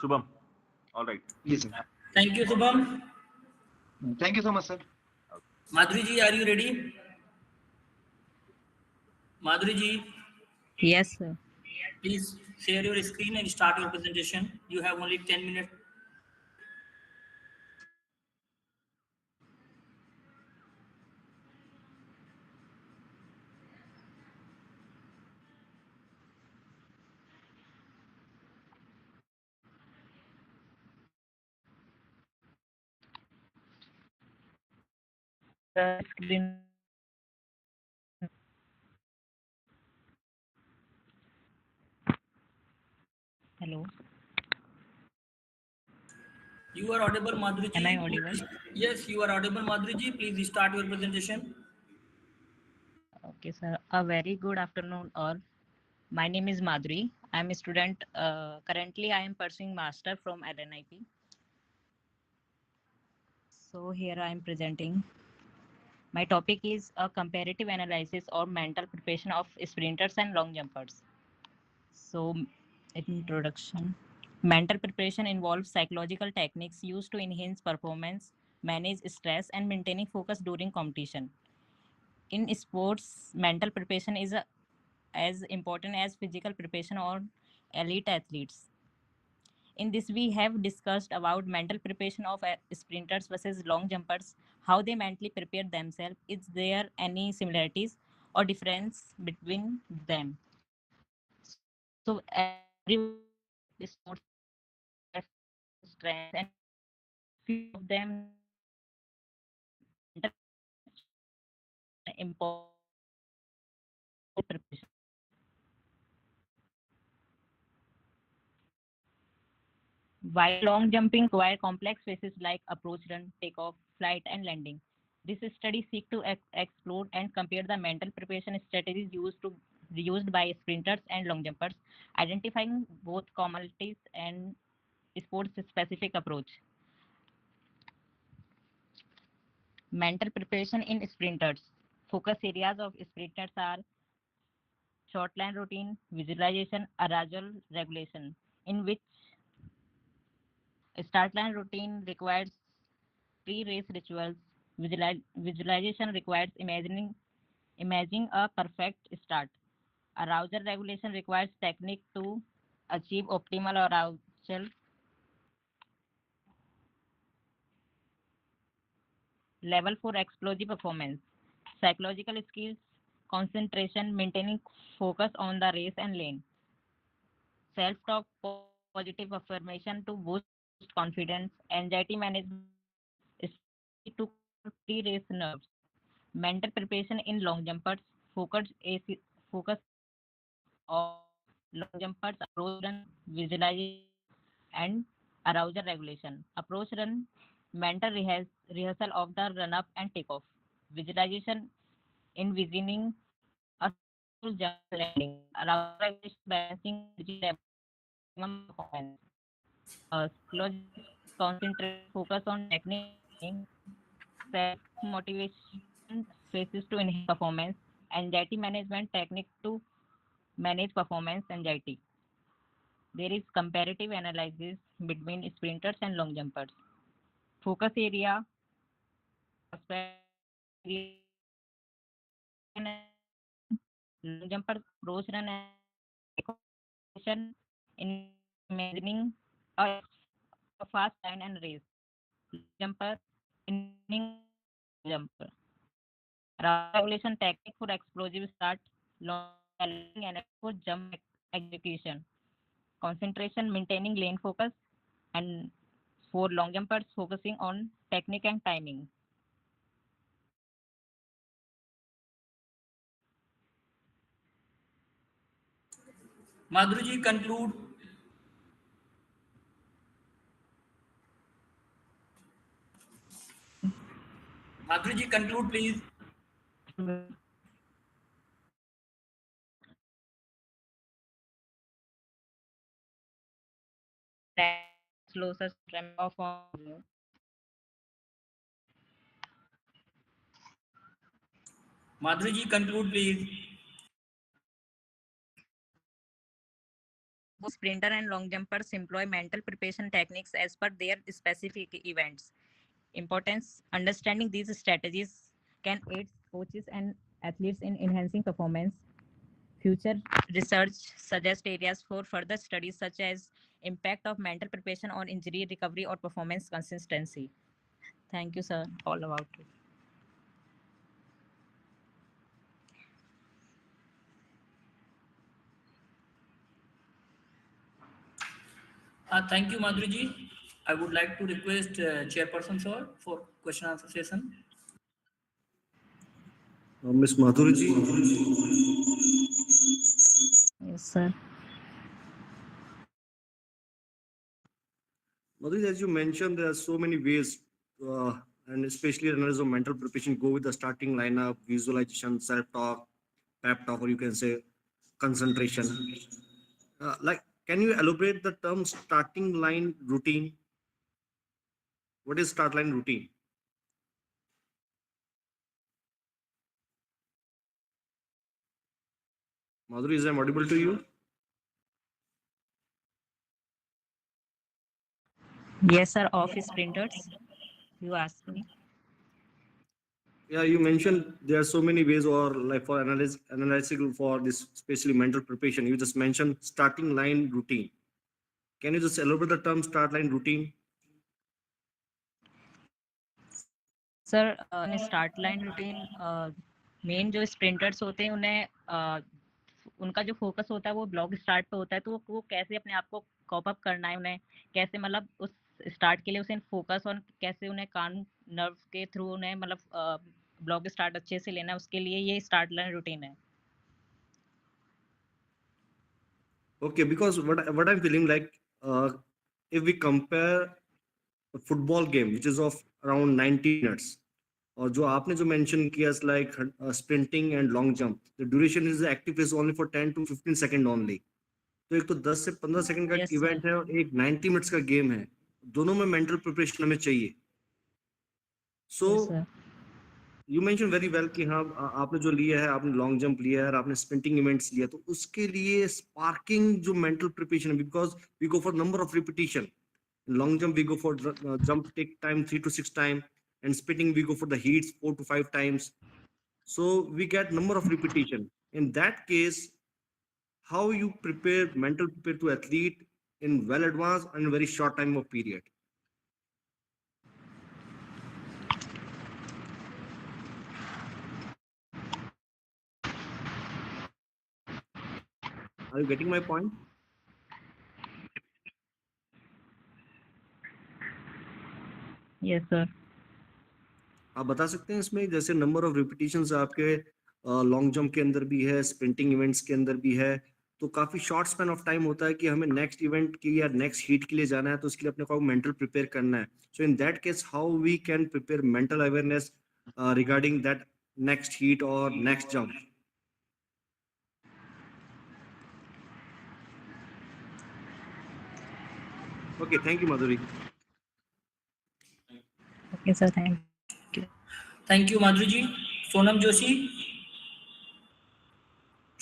शुभम. All right. जी sir, Thank you, Subham. Thank you so much sir. Madhuri ji, are you ready? Madhuri ji, Yes, sir. please share your screen and start your presentation. You have only 10 minutes. Screen. Hello. You are audible, Madhuri ji. Am I audible? Yes, you are audible, Madhuri ji. Please start your presentation. Okay, sir. A very good afternoon, all. My name is Madhuri. I'm a student. Currently, I am pursuing master from LNIP. So here I am presenting. My topic is a comparative analysis or mental preparation of sprinters and long jumpers. So, introduction. Mental preparation involves psychological techniques used to enhance performance, manage stress, and maintaining focus during competition. In sports, mental preparation is as important as physical preparation on elite athletes. In this, we have discussed about mental preparation of sprinters versus long jumpers, how they mentally prepare themselves. Is there any similarities or difference between them? So everyone knows that sports have different strengths and weaknesses. Few of them know mental preparation is an important preparation. While long jumping require complex phases like approach, run, takeoff, flight, and landing. This study seeks to explore and compare the mental preparation strategies used by sprinters and long jumpers, identifying both commonalities and sports specific approach. Mental preparation in sprinters. Focus areas of sprinters are short line routine, visualization, arousal, regulation, in which start line routine requires pre-race rituals. Visualization requires imagining a perfect start. Arousal regulation requires technique to achieve optimal arousal level for explosive performance. Psychological skills, concentration, maintaining focus on the race and lane. Self-talk, positive affirmation to boost confidence. Anxiety management, strategy to calm pre-race nerves. Mental preparation in long jumpers, focus focus areas of long jumpers, approach run, visualization, and arousal regulation. Approach run, mental rehearsal of the run up and takeoff. Visualization, envisioning a successful jump and landing. Arousal regulation, balancing energy level for optimum performance. Psychological concentration, focus on technique and timing. Self motivation phases to enhance performance. Anxiety management technique to manage performance anxiety. There is comparative analysis between sprinters and long jumpers. Focus area aspect, focus area sprinters and long jumpers approach run and takeoff. Visualization imagining a fast line and race. Long jumper envisioning a successful jump. Arousal regulation technique for explosive start. Long jumper allocating energy for jump execution. Concentration maintaining lane focus, and for long jumpers focusing on technique and timing. Madhuji, conclude. Madhuji, conclude, please. Slow system perform. Madhuji, conclude, please. Both sprinter and long jumpers employ mental preparation techniques as per their specific events. Importance: understanding these strategies can aid coaches and athletes in enhancing performance. Future research suggests areas for further studies such as impact of mental preparation on injury recovery or performance consistency. Thank you, sir. All about it. Thank you, Madhuji. I would like to request Chairperson sir for question answer session. Ms. Madhuriji. Yes, sir. Madhuriji, as you mentioned, there are so many ways, and especially runners of mental preparation go with the starting lineup, visualization, self-talk, pep talk, or you can say concentration. Can you elaborate the term starting line routine? What is start line routine? Madhuri, is I audible to you? Yes, sir. Office printers. You asked me. Yeah, you mentioned there are so many ways, or like for analyzing for this, especially mental preparation. You just mentioned starting line routine. Can you just elaborate the term start line routine? Sir in start line routine main जो sprinters होते हैं उन्हें उनका जो focus होता है वो block start पे होता है, तो वो कैसे अपने आप को कॉप अप करना है, उन्हें कैसे मतलब उस स्टार्ट के लिए उसे फोकस और कैसे उन्हें कान नर्व के थ्रू उन्हें मतलब ब्लॉक स्टार्ट अच्छे से लेना है, उसके लिए ये स्टार्ट लाइन रूटीन है. Okay, because what I'm feeling like, if we compare a football game, which is of around 90 minutes, और जो आपने जो मेंशन किया like sprinting and long jump, the duration is active phase only for 10 to 15 second only. तो एक तो 10 से 15 second का Yes, इवेंट sir. है और एक 90 मिनट्स का गेम है। दोनों में मेंटल प्रिपरेशन हमें चाहिए। सो Yes, sir. You mention very well कि हाँ आपने जो लिया है, आपने लॉन्ग जंप लिया है और आपने स्प्रिंटिंग इवेंट्स लिया, तो उसके लिए स्पार्किंग जो मेंटल प्रिपरेशन है, because we go for number of repetition. Long jump we go for jump take time 3 to 6 time, and spitting we go for the heats 4 to 5 times. So we get number of repetition. In that case, how you prepare mental prepare to athlete in well advance and very short time of period? Are you getting my point? Yes, sir. आप बता सकते हैं इसमें जैसे number of repetitions आपके long jump के अंदर भी है, स्प्रिंटिंग इवेंट्स के अंदर भी है, तो काफी शॉर्ट स्पैन ऑफ टाइम होता है कि हमें नेक्स्ट इवेंट की या नेक्स्ट हीट के लिए जाना है, तो उसके लिए अपने को मेंटल प्रिपेयर करना है। So in that case how we can prepare mental awareness regarding that next heat और next jump? Okay, thank you, Madhuri. Okay, sir. Thank you. Thank you, Madhuri ji. Sonam Joshi.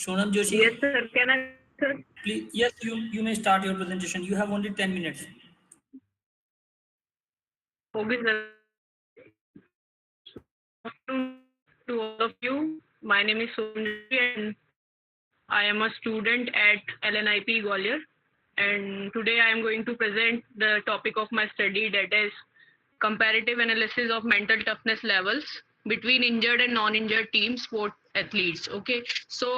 Sonam Joshi. Yes, sir. Can I, sir? Please, yes, you may start your presentation. You have only 10 minutes. Okay, sir. To all of you, my name is Sonji and I am a student at LNIP Gwalior. And today I am going to present the topic of my study, that is comparative analysis of mental toughness levels between injured and non-injured team sport athletes. Okay, so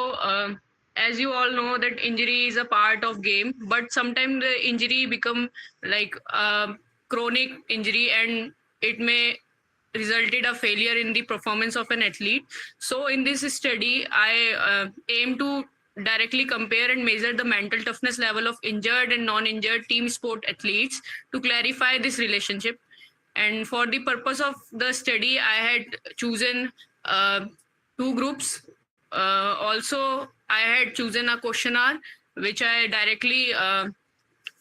as you all know that injury is a part of game, but sometimes the injury become like chronic injury and it may resulted a failure in the performance of an athlete. So in this study, I aim to directly compare and measure the mental toughness level of injured and non-injured team sport athletes to clarify this relationship. And for the purpose of the study, I had chosen two groups. Also, I had chosen a questionnaire, which I directly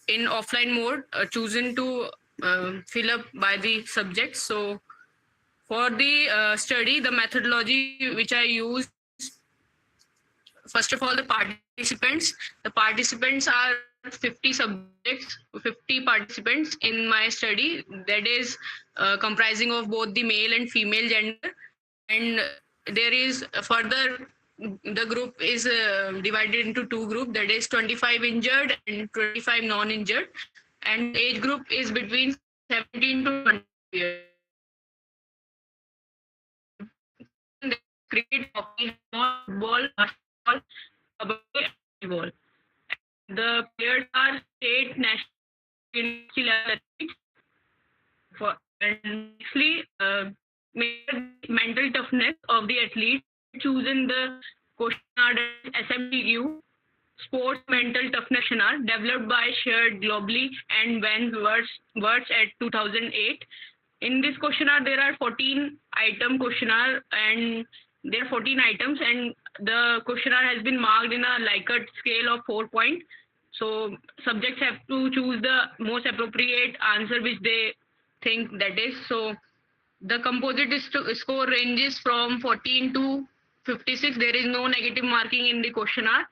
in offline mode chosen to fill up by the subjects. So for the study, the methodology which I used, first of all, the participants are 50 subjects, 50 participants in my study, that is comprising of both the male and female gender. And there is further, the group is divided into two groups, that is 25 injured and 25 non-injured. And age group is between 17 to 20 years. Cricket, hockey, football, basketball, kabaddi, and volleyball. The players are state, national, university level athletes. For and next, measure the mental toughness of the athlete. Choosing the questionnaire SMTQ, Sports Mental Toughness Questionnaire, developed by shared globally and when words at 2008. In this questionnaire, there are 14 item questionnaire and there are 14 items and the questionnaire has been marked in a Likert scale of 4 point. So subjects have to choose the most appropriate answer which they think that is. So the composite score ranges from 14 to 56. There is no negative marking in the questionnaire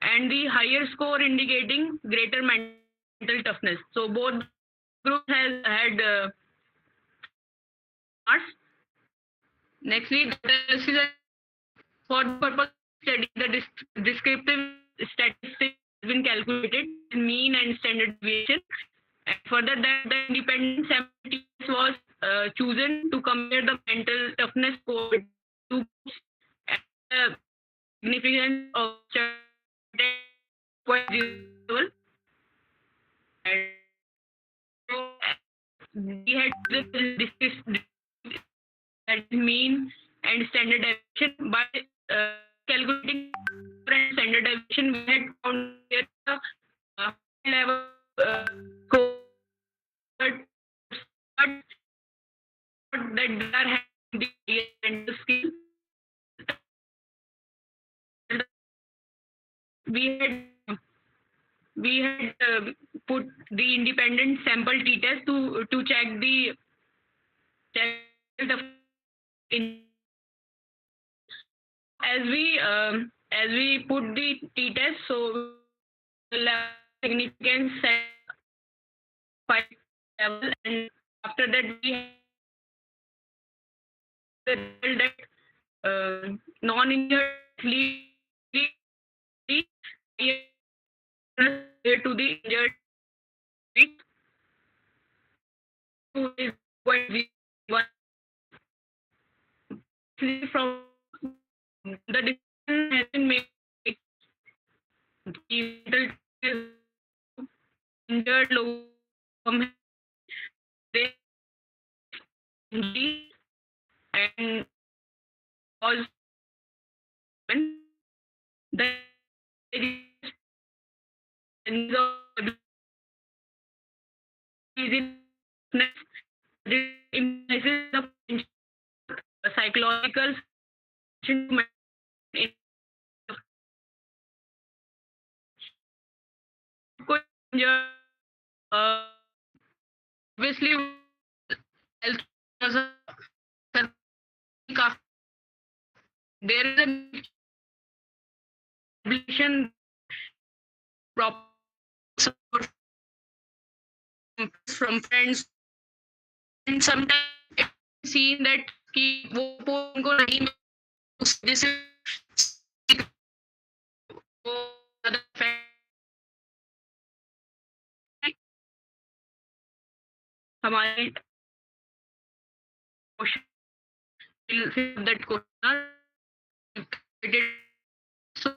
and the higher score indicating greater mental toughness. So both groups has had marks. Nextly, the analysis for the purpose of study, the descriptive statistics has been calculated, mean and standard deviation. And further that the independent sample test was chosen to compare the mental toughness score between two groups and the significance of 10.0. And so we had the that is mean and standard deviation. By calculating standard deviation, we had found here the level score that they are having the we had put the independent sample t-test to check the in as we put the t-test, so level significance set 5 level, and after that we have the result that non-injured athlete to the injured athlete who is quite weak. From the decision has been made, the injured low they injury and cause the the psychological obviously health there is a publication proper support from friends, and sometimes it's seen that कि वो उनको नहीं जैसे वो हमारे that question so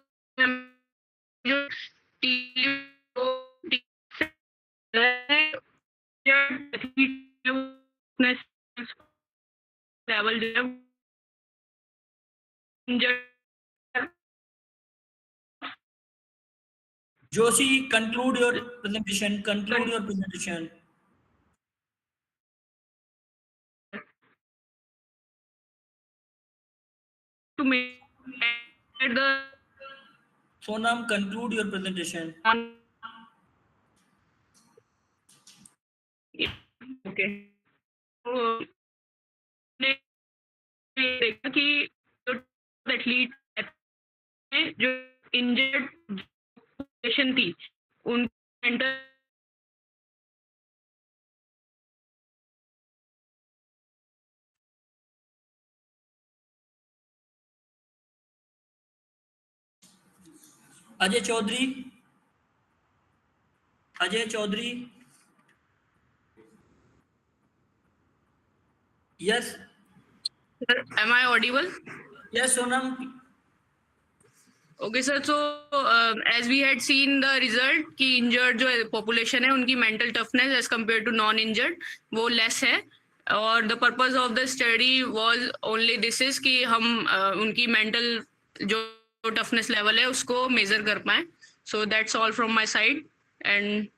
level Joshi, conclude your presentation. Conclude your presentation. to make the Sonam, conclude your presentation. okay. So, देखा कि जो एथलीट जो इंजर्ड पोजीशन थी उन mental Ajay Chaudhary. Ajay Chaudhary. Yes. Am I audible? Yes, Sonam. Okay, sir. So, as we had seen the result कि injured जो population है उनकी mental toughness as compared to non-injured वो less है और the purpose of the study was only this is कि हम उनकी mental जो toughness level है उसको measure कर पाएं. So that's all from my side, and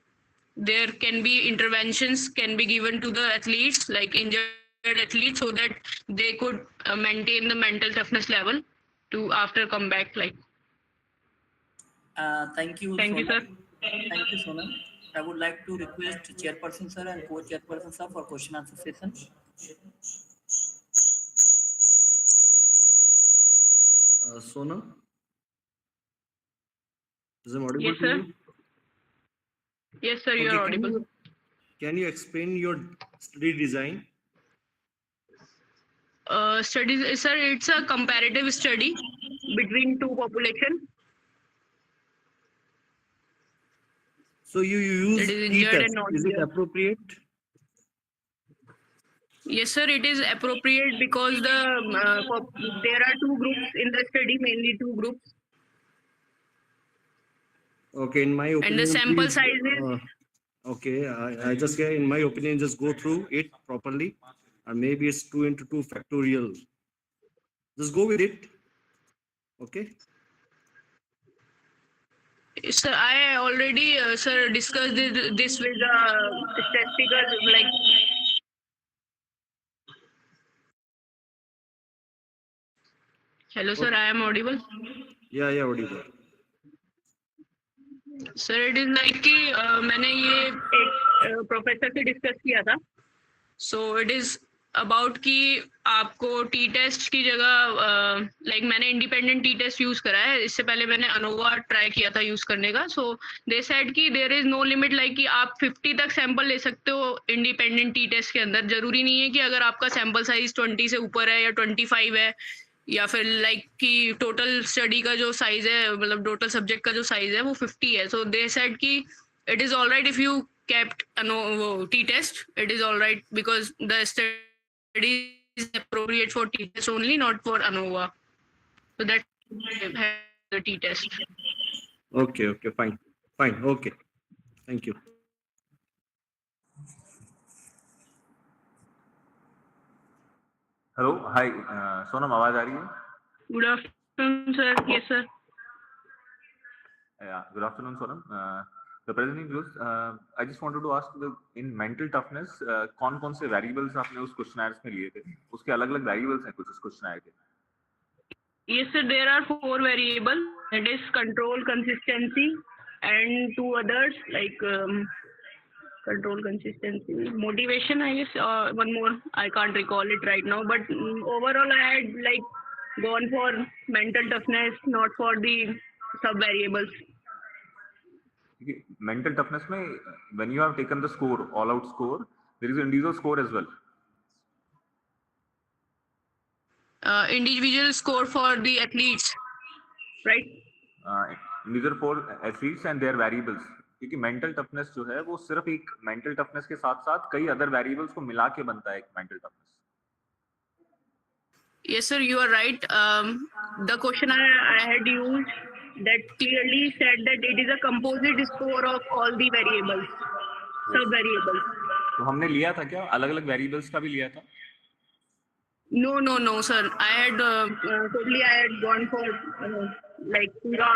there can be interventions can be given to the athletes like injured athletes so that they could maintain the mental toughness level to after comeback like. Thank you, Thank you, Sonam. sir. Thank you, Sonam. I would like to request Chairperson sir and Co-Chairperson sir for question answer session. Sonam, is it audible Yes, to sir. you? Yes, sir, you Okay, are audible. Can you explain your study design? Studies, sir, it's a comparative study between two population. So you use That is injured t-test. and not Is it injured. appropriate? Yes, sir, it is appropriate because there are two groups in the study, mainly two groups. Okay, in my opinion, And the sample please, size is okay, I just get in my opinion, just go through it properly, and maybe it's 2 into 2 factorial. Just go with it. Okay. sir, I already sir discussed this with statistical like. Hello, sir, Okay. I am audible. Yeah, audible. Sir it is like कि मैंने ये एक professor से discuss किया था. So it is about कि आपको T test की जगह लाइक मैंने इंडिपेंडेंट टी टेस्ट यूज करा है. इससे पहले मैंने अनोवा ट्राई किया था यूज करने का. सो दे सेड कि there is no limit, like कि आप 50 तक सैंपल ले सकते हो इंडिपेंडेंट टी टेस्ट के अंदर. जरूरी नहीं है कि अगर आपका सैंपल साइज 20 से ऊपर है या 25 है या फिर लाइक कि टोटल स्टडी का जो साइज है, मतलब टोटल सब्जेक्ट का जो साइज है वो 50 है. सो दे सेड कि it is all right if you kept t test. It is all right because the study is appropriate for t test only, not for ANOVA. So that have the t test. Okay, okay, fine. Fine, okay. Thank you. Hello, hi Sonam, आवाज आ रही है? Good afternoon, sir. Yes, sir. Yeah, good afternoon, Sonam. The presenting views, I just wanted to ask in mental toughness, कौन-कौन से variables आपने उस questionnaires में लिए थे? उसके अलग-अलग variables हैं कुछ उस questionnaire के. Yes, sir. There are 4 variables. That is control, consistency, and 2 others like control, consistency, motivation. I guess one more. I can't recall it right now. But overall, I had like gone for mental toughness, not for the sub variables. Mental toughness में when you have taken the score, all out score, there is an individual score as well. Individual score for the athletes, right? Individual for athletes and their variables. क्योंकि mental toughness जो है वो सिर्फ एक mental toughness के साथ-साथ कई other variables को मिला के बनता है एक mental toughness. Yes, sir, you are right. The question I had used that clearly said that it is a composite score of all the variables, sub variables. तो हमने लिया था क्या अलग-अलग variables का भी लिया था? No, sir. I had totally I had gone for like पूरा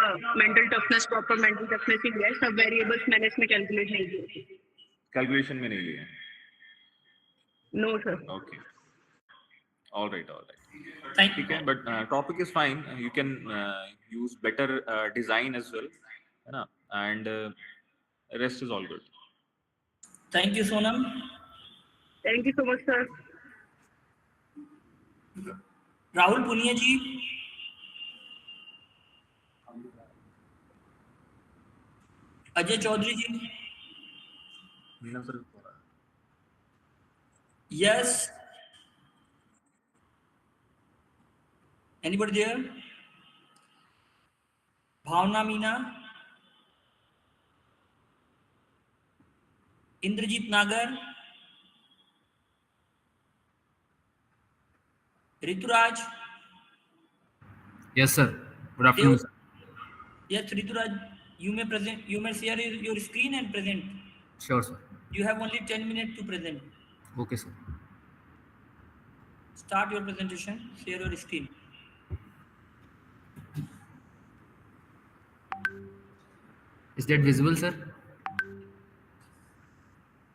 mental toughness, proper mental toughness ही लिया है. Sub variables मैंने इसमें calculate नहीं किए. Calculation में नहीं लिया है. No, sir. Okay. All right. Thank you. Okay, but topic is fine. You can use better design as well, है ना? And rest is all good. Thank you, Sonam. Thank you so much, sir. Rahul Punia ji. Ajay Chaudhary ji. Meena sir. Yes. Anybody there? Bhavna Meena. Indrajit Nagar. Rituraj. Yes, sir. Good afternoon, sir. Yes, Rituraj, you may present. You may share your screen and present. Sure, sir. You have only 10 minutes to present. Okay, sir. Start your presentation. Share your screen. Is that visible, sir?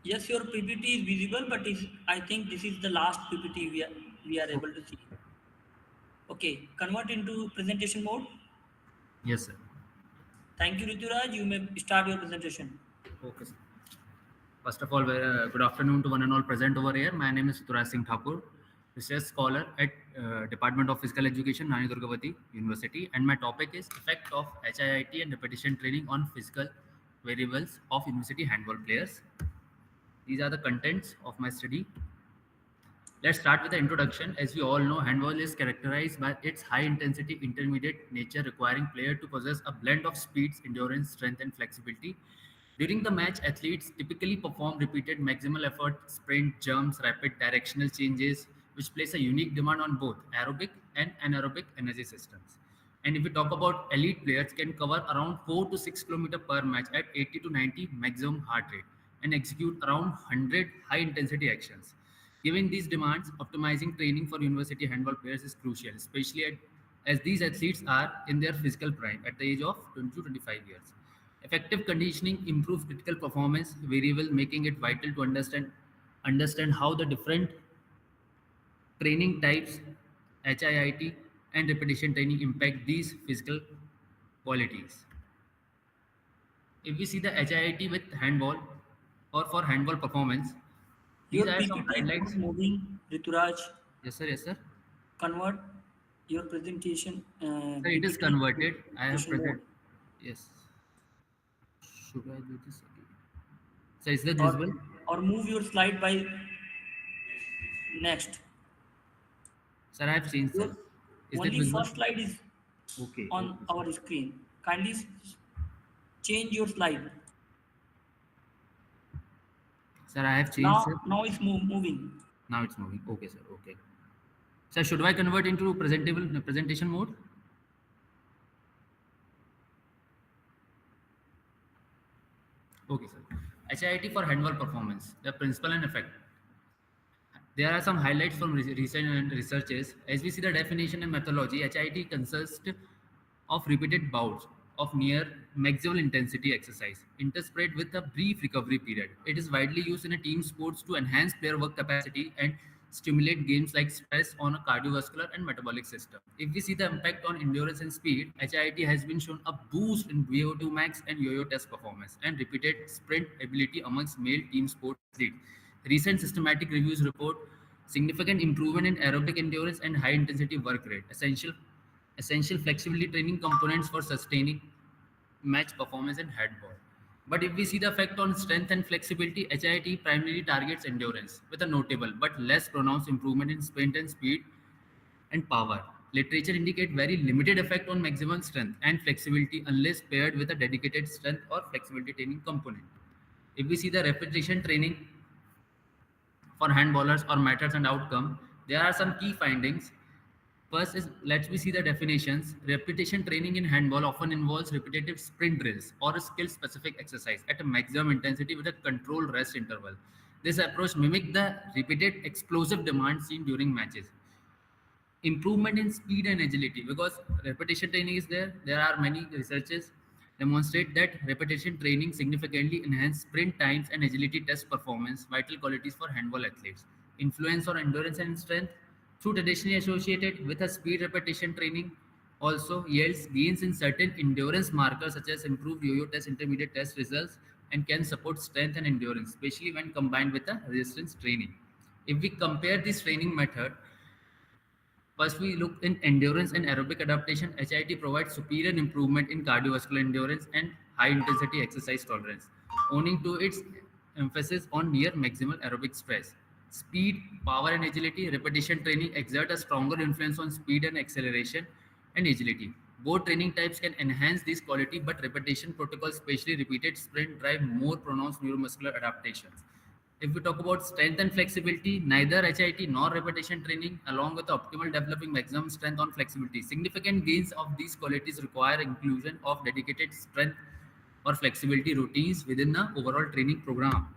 Yes, your PPT is visible, but I think this is the last PPT we are able to see. Okay, convert into presentation mode. Yes, sir. Thank you, Rituraj. You may start your presentation. Okay, sir. First of all, good afternoon to one and all present over here. My name is Rituraj Singh Thakur, research scholar at Department of Physical Education, Rani Durgavati University, and my topic is effect of HIIT and repetition training on physical variables of university handball players. These are the contents of my study. Let's start with the introduction. As we all know, handball is characterized by its high-intensity intermediate nature, requiring player to possess a blend of speeds, endurance, strength, and flexibility. During the match, athletes typically perform repeated maximal effort, sprint, jumps, rapid directional changes, which place a unique demand on both aerobic and anaerobic energy systems. And if we talk about elite players, can cover around 4 to 6 km per match at 80 to 90 maximum heart rate and execute around 100 high-intensity actions. Given these demands, optimizing training for university handball players is crucial, especially as these athletes are in their physical prime at the age of 20 to 25 years. Effective conditioning improves critical performance variable, making it vital to understand how the different training types, HIIT and repetition training impact these physical qualities. If we see the HIIT with handball or for handball performance, these Your are some PPT is not highlights. moving, Rituraj. Yes, sir. Yes, sir. Convert your presentation Sir, it is PPT to converted. I have presentation present. mode, Yes. Should I do this again? So is that or visible? move your slide by next. Sir, I have changed, Your sir. Is that only visible? first slide is Okay. on Okay, sir. our screen. Kindly change your slide. Sir, I have changed, sir. Now it's moving. Now it's moving. Okay, sir. Okay. Sir, should I convert into presentable presentation mode? Okay, sir. HIIT for handball performance, the principle and effect. There are some highlights from recent researches. As we see the definition and methodology, HIIT consists of repeated bouts of near maximal intensity exercise, interspersed with a brief recovery period. It is widely used in a team sports to enhance player work capacity and stimulate games like stress on a cardiovascular and metabolic system. If we see the impact on endurance and speed, HIIT has been shown a boost in VO2 max and yo-yo test performance and repeated sprint ability amongst male team sport athletes. Recent systematic reviews report significant improvement in aerobic endurance and high intensity work rate, essential flexibility training components for sustaining match performance in handball. But if we see the effect on strength and flexibility, HIT primarily targets endurance with a notable but less pronounced improvement in sprint and speed and power. Literature indicate very limited effect on maximum strength and flexibility unless paired with a dedicated strength or flexibility training component. If we see the repetition training for handballers or methods and outcome, there are some key findings. First is, let's we see the definitions. Repetition training in handball often involves repetitive sprint drills or a skill specific exercise at a maximum intensity with a controlled rest interval. This approach mimics the repeated explosive demand seen during matches. Improvement in speed and agility, because repetition training is there are many researches demonstrate that repetition training significantly enhance sprint times and agility test performance, vital qualities for handball athletes. Influence on endurance and strength, through traditionally associated with a speed repetition training, also yields gains in certain endurance markers such as improved yo-yo test intermediate test results, and can support strength and endurance, especially when combined with a resistance training. If we compare this training method, first, we look in endurance and aerobic adaptation. HIT provides superior improvement in cardiovascular endurance and high intensity exercise tolerance, owing to its emphasis on near maximal aerobic stress. Speed, power, and agility, repetition training exert a stronger influence on speed and acceleration and agility. Both training types can enhance this quality, but repetition protocols, especially repeated sprint, drive more pronounced neuromuscular adaptations. If we talk about strength and flexibility, neither HIT nor repetition training, along with optimal developing maximum strength on flexibility. Significant gains of these qualities require inclusion of dedicated strength or flexibility routines within the overall training program.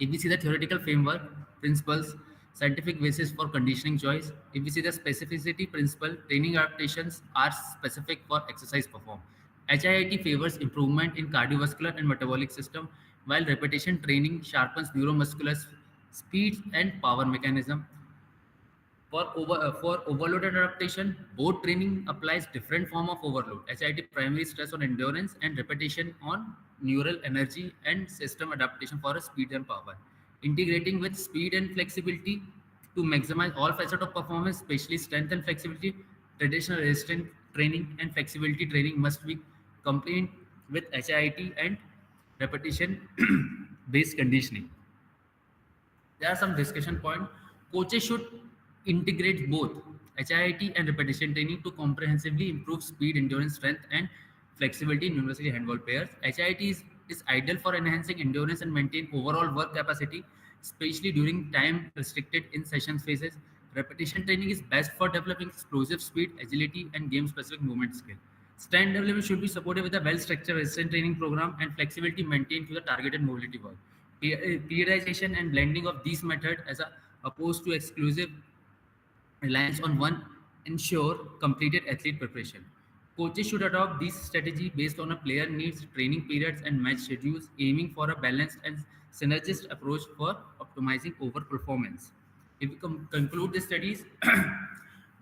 If we see the theoretical framework, principles, scientific basis for conditioning choice, if we see the specificity principle, training adaptations are specific for exercise perform. HIIT favors improvement in cardiovascular and metabolic system, while repetition training sharpens neuromuscular speed and power mechanism. For overloaded adaptation, both training applies different form of overload. HIT primary stress on endurance and repetition on neural energy and system adaptation for a speed and power. Integrating with speed and flexibility to maximize all facets of performance, especially strength and flexibility, traditional resistance training and flexibility training must be combined with HIT and repetition based conditioning. There are some discussion point. Coaches should integrate both HIIT and repetition training to comprehensively improve speed, endurance, strength, and flexibility in university handball players. HIIT is ideal for enhancing endurance and maintain overall work capacity, especially during time restricted in sessions phases. Repetition training is best for developing explosive speed, agility, and game specific movement skill. Strength development should be supported with a well structured resistance training program and flexibility maintained through the targeted mobility work. Periodization and blending of these methods as opposed to exclusive reliance on one ensure completed athlete preparation. Coaches should adopt this strategy based on a player needs, training periods, and match schedules, aiming for a balanced and synergistic approach for optimizing over performance. If we conclude the studies,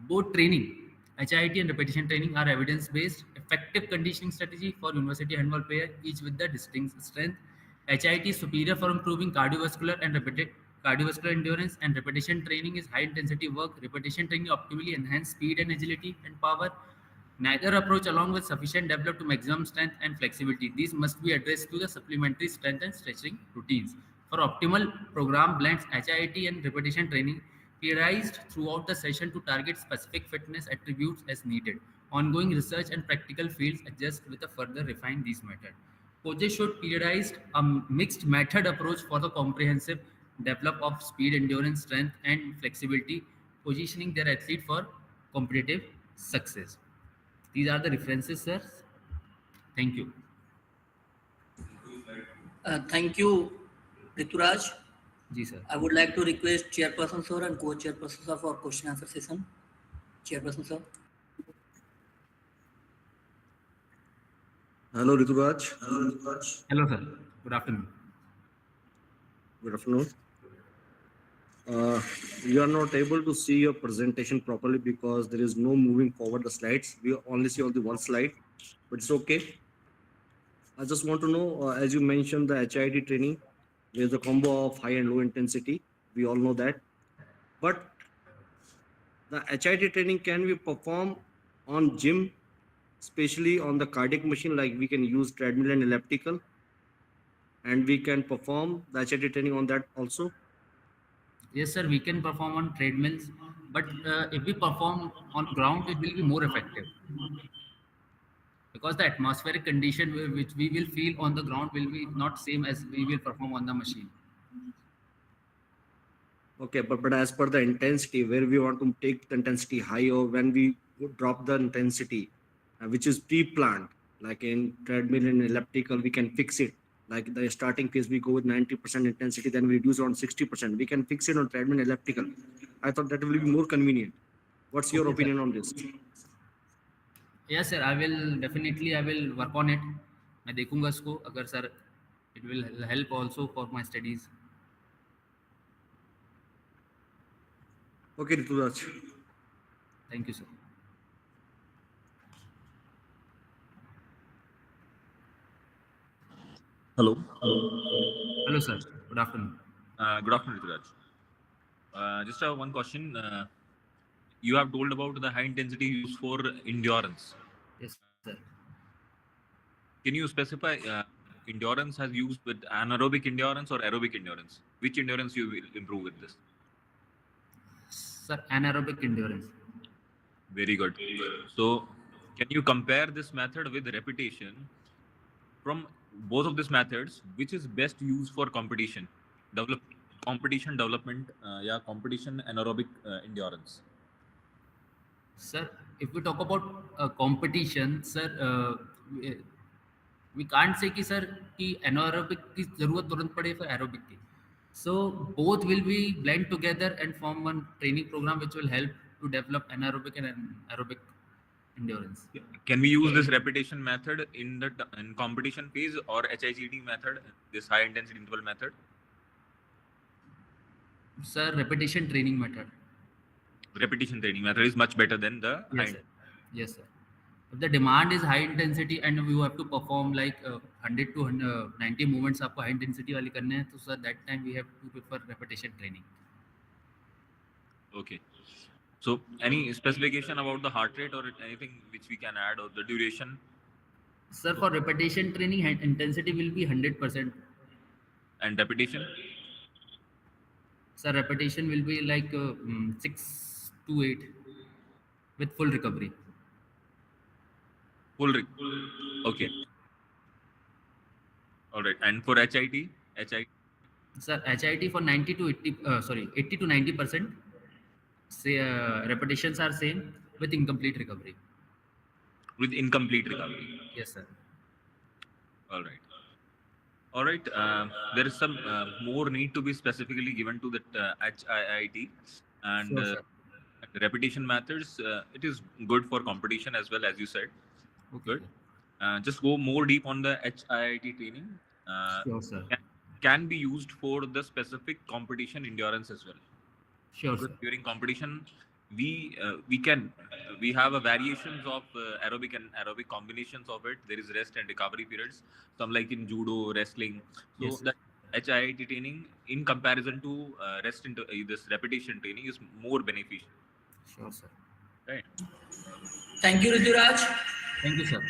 both training HIIT and repetition training are evidence-based, effective conditioning strategy for university handball player, each with the distinct strength. HIIT is superior for improving cardiovascular and cardiovascular endurance, and repetition training is high-intensity work. Repetition training optimally enhance speed and agility and power. Neither approach, along with sufficient develop to maximum strength and flexibility. These must be addressed to the supplementary strength and stretching routines. For optimal program blends, HIIT and repetition training periodized throughout the session to target specific fitness attributes as needed. Ongoing research and practical fields adjust with a further refine these methods. Coaches should periodize a mixed method approach for the comprehensive develop of speed, endurance, strength, and flexibility, positioning their athlete for competitive success. These are the references, sir. Thank you. Thank you, Rituraj. Ji, sir. I would like to request Chairperson Sir and Co-Chairperson Sir for question answer session. Chairperson Sir. Hello, Rituraj. Hello, sir. Good afternoon. Good afternoon. You are not able to see your presentation properly because there is no moving forward the slides. We only see only one slide, but it's okay. I just want to know, as you mentioned, the HIIT training, there's a combo of high and low intensity. We all know that. But the HIIT training can we perform on gym, especially on the cardiac machine, like we can use treadmill and elliptical, and we can perform the HIIT training on that also. Yes, sir. We can perform on treadmills, but if we perform on ground, it will be more effective because the atmospheric condition which we will feel on the ground will be not same as we will perform on the machine. Okay, but as per the intensity, where we want to take the intensity high or when we drop the intensity, which is pre-planned, like in treadmill and elliptical, we can fix it. Like the starting phase, we go with 90% intensity, then we reduce on 60%. We can fix it on treadmill and elliptical. I thought that will be more convenient. What's your Okay, opinion sir. on this? Yes, sir. I will definitely. I will work on it. मैं देखूंगा इसको अगर sir it will help also for my studies. Okay, Rituraj. Thank you, sir. Hello. Hello, sir. Good afternoon. Good afternoon, Rituraj. Just one question. You have told about the high intensity used for endurance. Yes, sir. Can you specify endurance has used with anaerobic endurance or aerobic endurance? Which endurance you will improve with this? Sir, anaerobic endurance. Very good. So, can you compare this method with repetition? From both of these methods, which is best used for competition, competition development, competition anaerobic endurance? Sir, if we talk about competition, sir, we can't say कि sir कि anaerobic की जरूरत तुरंत पड़े for aerobic की. So both will be blend together and form one training program which will help to develop anaerobic and aerobic endurance. Can we use this repetition method in competition phase or HICT method, this high intensity interval method? Sir, repetition training method. Repetition training method is much better than the Yes, high. sir. Yes, sir. If the demand is high intensity and you have to perform like 100 to 90 movements आपको high intensity वाली करने हैं तो sir that time we have to prefer repetition training. Okay. So, any specification about the heart rate or anything which we can add or the duration? Sir, for repetition training, intensity will be 100%. And repetition? Sir, repetition will be like 6 to 8 with full recovery. Okay. All right. And for HIT? Sir, HIT for 90 to 80, 80 to 90%. Say repetitions are same with incomplete recovery. With incomplete recovery. Yes, sir. All right. All right. There is some more need to be specifically given to that HIIT and Sure, sir. repetition methods. It is good for competition as well, as you said. Okay, Good. sir. Just go more deep on the HIIT training. Sure, sir. Can be used for the specific competition endurance as well. Sure, Because sir. during competition, we can we have a variations of aerobic and aerobic combinations of it. There is rest and recovery periods, some like in judo, wrestling. So Yes. that HIIT training in comparison to rest into this repetition training is more beneficial, Sure, sir. right? Thank you, Rituraj. Thank you, sir.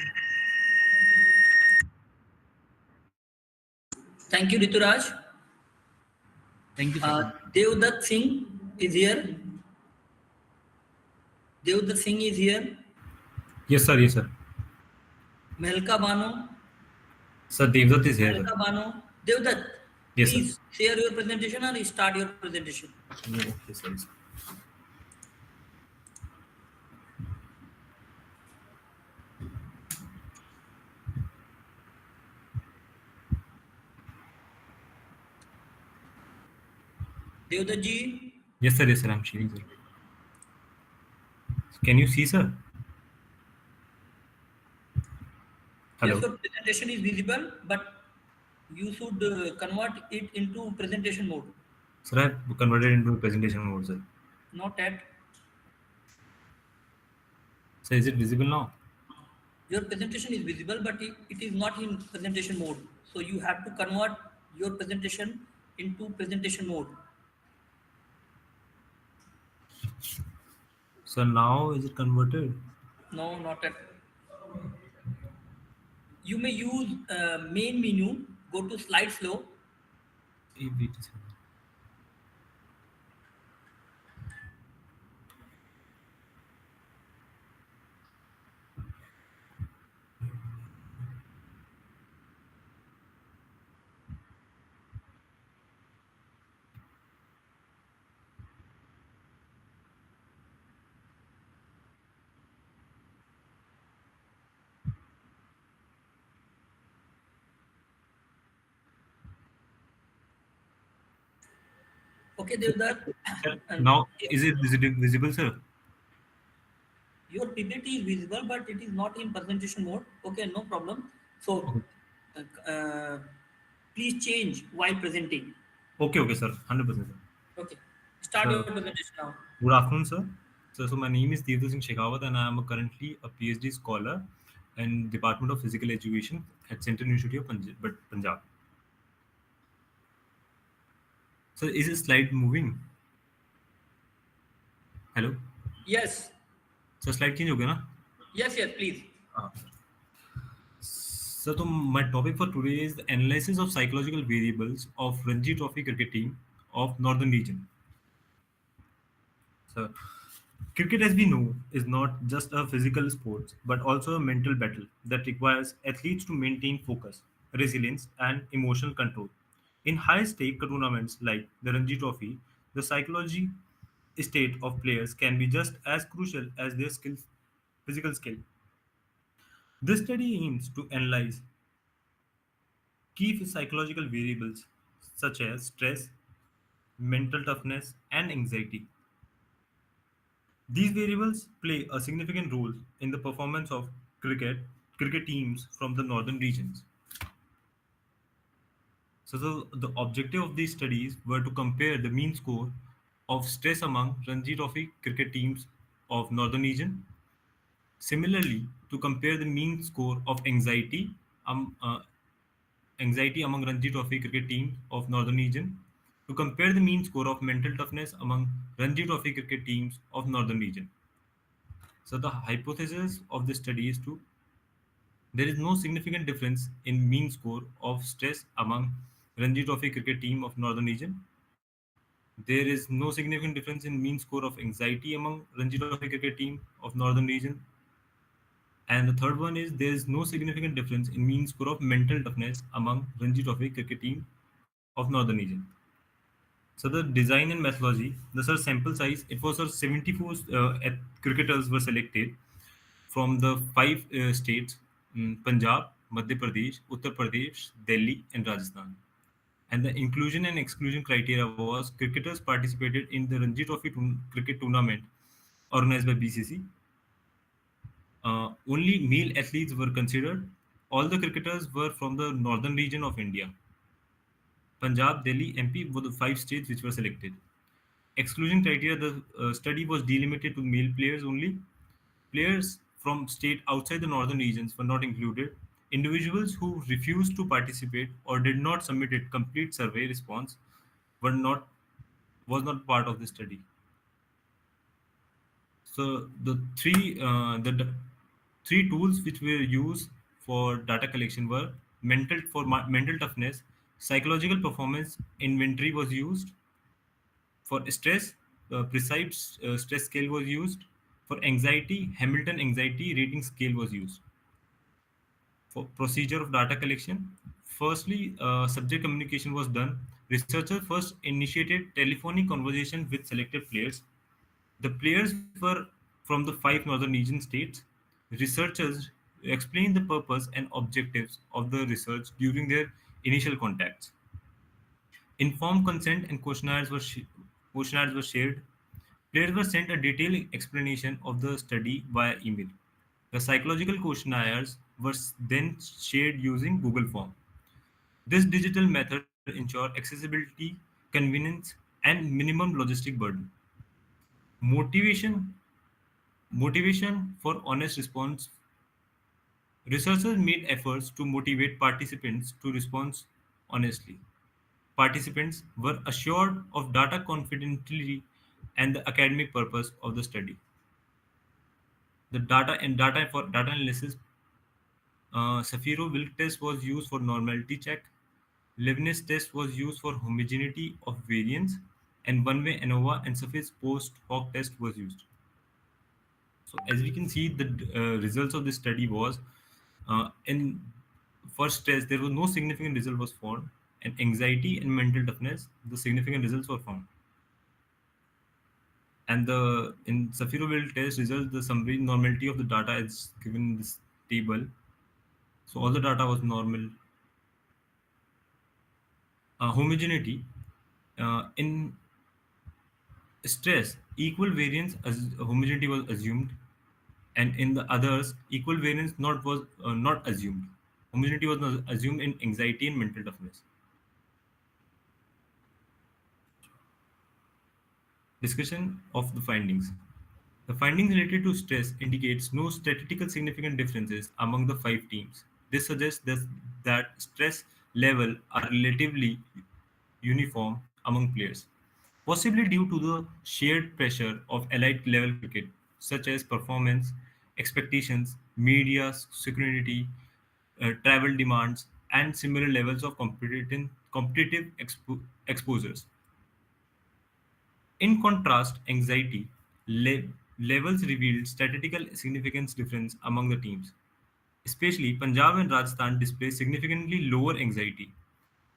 Thank you, Rituraj. Thank you, sir. Devdutt Singh is here. Devdutt Singh is here. Yes, sir. Yes, sir. Melka Bano. Sir, Devdutt is here, sir. Melka Bano. Devdutt, Yes, sir. please share your presentation or start your presentation. Yeah, yes, sir. Yes, sir. Devdutt ji, Yes, sir. Yes, sir. I'm sharing, sir. Can you see, sir? yes, Hello. your presentation is visible, but you should convert it into presentation mode. Sir, I've converted into a presentation mode, sir. Not at Sir, is it visible now? your presentation is visible, but it is not in presentation mode. So you have to convert your presentation into presentation mode. Sir, now is it converted? No, not at. You may use main menu. Go to slide slow. ABT, sir. Okay, Devdutt. Sir, And now is it visible, sir? your PPT is visible, but it is not in presentation mode. Okay, no problem. So Okay. uh, please change while presenting. Okay, okay, sir. 100%, sir. Okay, start your Sir, presentation now. good afternoon, sir. So my name is Devdu Singh Shekhawat, and I am currently a PhD scholar in Department of Physical Education at Central University of Punjab. So is this slide moving? Hello. Yes, So slide change हो गया ना? yes, yes, please. हाँ. So my topic for today is the analysis of psychological variables of Ranji Trophy cricket team of Northern region. So cricket, as we know, is not just a physical sport, but also a mental battle that requires athletes to maintain focus, resilience, and emotional control. In high-stake tournaments like the Ranji Trophy, the psychology state of players can be just as crucial as their physical skill. This study aims to analyze key psychological variables such as stress, mental toughness, and anxiety. These variables play a significant role in the performance of cricket teams from the northern regions. So the objective of these studies were to compare the mean score of stress among Ranji Trophy cricket teams of northern region. Similarly, to compare the mean score of um, uh, anxiety among Ranji Trophy cricket teams of northern region. To compare the mean score of mental toughness among Ranji Trophy cricket teams of northern region. So the hypothesis of this study is to there is no significant difference in mean score of stress among Ranji Trophy cricket team of northern region. There is no significant difference in mean score of anxiety among Ranji Trophy cricket team of northern region. And the third one is there is no significant difference in mean score of mental toughness among Ranji Trophy cricket team of northern region. So the design and methodology, the sir sample size, it was 74 cricketers were selected from the five states: Punjab, Madhya Pradesh, Uttar Pradesh, Delhi, and Rajasthan. And the inclusion and exclusion criteria was cricketers participated in the Ranji Trophy cricket tournament organized by BCC. Only male athletes were considered. All the cricketers were from the northern region of India. Punjab, Delhi, MP were the five states which were selected. exclusion criteria, the study was delimited to male players only. Players from state outside the northern regions were not included. Individuals who refused to participate or did not submit a complete survey response were not was not part of the study. So three tools which were used for data collection were mental toughness, psychological performance inventory was used. For stress, the precise stress scale was used. For anxiety, Hamilton anxiety rating scale was used. For procedure of data collection, firstly, subject communication was done. Researchers first initiated telephonic conversation with selected players. The players were from the 5 northern region states. Researchers explained the purpose and objectives of the research during their initial contacts. Informed consent and questionnaires were shared. Players were sent a detailed explanation of the study via email. The psychological questionnaires were then shared using Google Form. This digital method ensures accessibility, convenience, and minimum logistic burden. Motivation Motivation for honest response. Researchers made efforts to motivate participants to respond honestly. Participants were assured of data confidentiality and the academic purpose of the study. The data for data analysis, Saphiro-Wilk test was used for normality check. Leibniz test was used for homogeneity of variance, and one-way ANOVA and surface post hoc test was used. So as we can see, the results of this study was in first test there was no significant result was found, and anxiety and mental toughness the significant results were found. And the in Saphiro-Wilk test results, the summary normality of the data is given in this table. So all the data was normal. Homogeneity, in stress, equal variance as homogeneity was assumed, and in the others, equal variance not assumed. Homogeneity was not assumed in anxiety and mental toughness. Discussion of the findings. The findings related to stress indicates no statistical significant differences among the 5 teams. This suggests that stress level are relatively uniform among players, possibly due to the shared pressure of elite level cricket, such as performance, expectations, media security, travel demands, and similar levels of competitive exposures. In contrast, anxiety levels revealed statistical significance difference among the teams. Especially Punjab and Rajasthan display significantly lower anxiety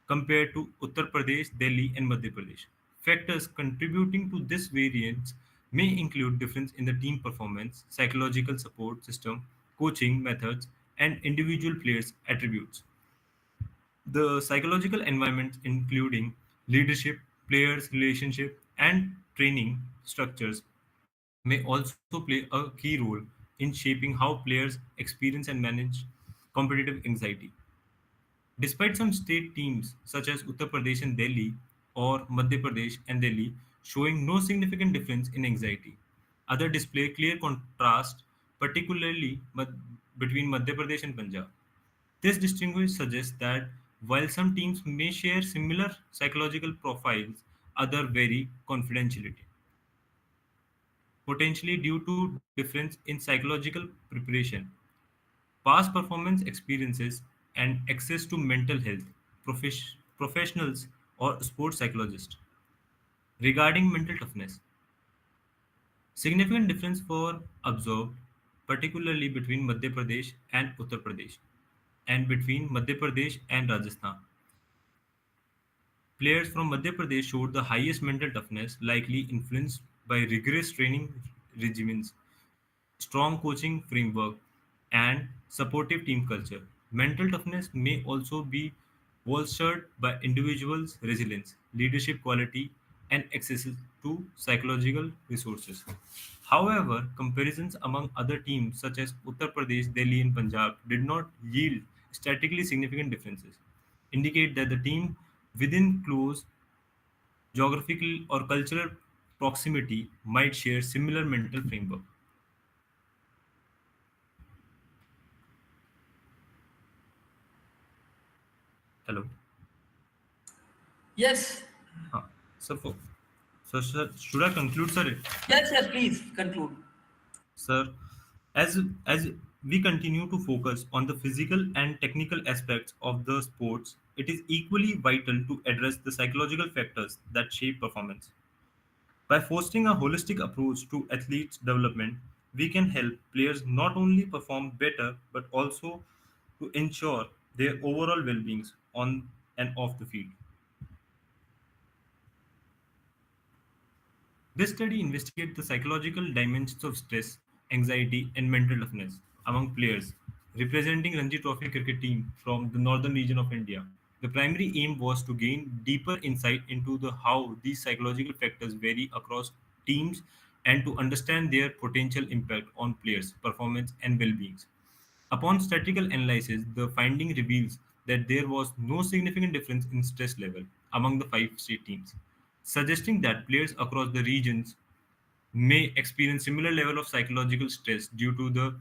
compared to Uttar Pradesh, Delhi, and Madhya Pradesh. Factors contributing to this variance may include difference in the team performance, psychological support system, coaching methods, and individual players' attributes. The psychological environment, including leadership, players' relationship, and training structures, may also play a key role in shaping how players experience and manage competitive anxiety. Despite some state teams such as Uttar Pradesh and Delhi or Madhya Pradesh and Delhi showing no significant difference in anxiety, others display clear contrast, particularly between Madhya Pradesh and Punjab. This distinction suggests that while some teams may share similar psychological profiles, others vary confidentiality, potentially due to difference in psychological preparation, past performance experiences, and access to mental health professionals or sports psychologists. Regarding mental toughness, significant difference were observed, particularly between Madhya Pradesh and Uttar Pradesh, and between Madhya Pradesh and Rajasthan. Players from Madhya Pradesh showed the highest mental toughness, likely influenced by rigorous training regimens, strong coaching framework, and supportive team culture. Mental toughness may also be bolstered by individuals' resilience, leadership quality, and access to psychological resources. However, comparisons among other teams such as Uttar Pradesh, Delhi, and Punjab did not yield statistically significant differences, indicate that the team within close geographical or cultural proximity might share similar mental framework. Hello. Yes. Huh. So, sir, should I conclude, sir? Yes, yes, please conclude. Sir, as we continue to focus on the physical and technical aspects of the sports, it is equally vital to address the psychological factors that shape performance. By fostering a holistic approach to athletes' development, we can help players not only perform better but also to ensure their overall well-being on and off the field. This study investigates the psychological dimensions of stress, anxiety, and mental toughness among players representing Ranji Trophy cricket team from the northern region of India. The primary aim was to gain deeper insight into the how these psychological factors vary across teams and to understand their potential impact on players' performance and well-being. Upon statistical analysis, the finding reveals that there was no significant difference in stress level among the five state teams, suggesting that players across the regions may experience similar level of psychological stress due to the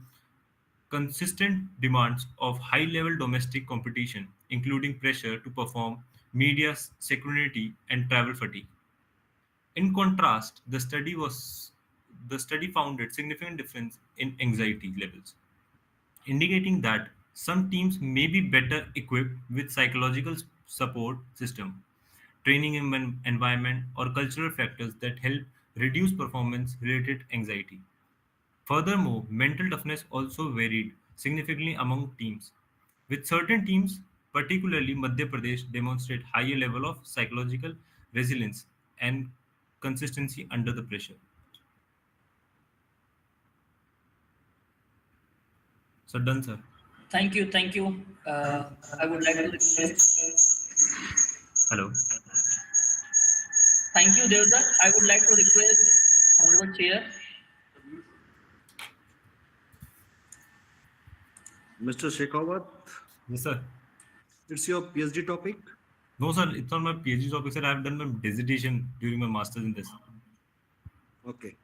consistent demands of high-level domestic competition, including pressure to perform, media security, and travel fatigue. In contrast, the study found a significant difference in anxiety levels, indicating that some teams may be better equipped with psychological support system, training environment, or cultural factors that help reduce performance related anxiety. Furthermore, mental toughness also varied significantly among teams, with certain teams, particularly Madhya Pradesh, demonstrate higher level of psychological resilience and consistency under the pressure. So done, sir. Thank you, thank you. I would like to request. Hello. Thank you, Devdat. I would like to request Honorable Chair. Mr. Shekhawat, Yes, sir. it's your PhD topic. No, sir, it's not my PhD topic, sir. I have done my dissertation during my master's in this. Okay.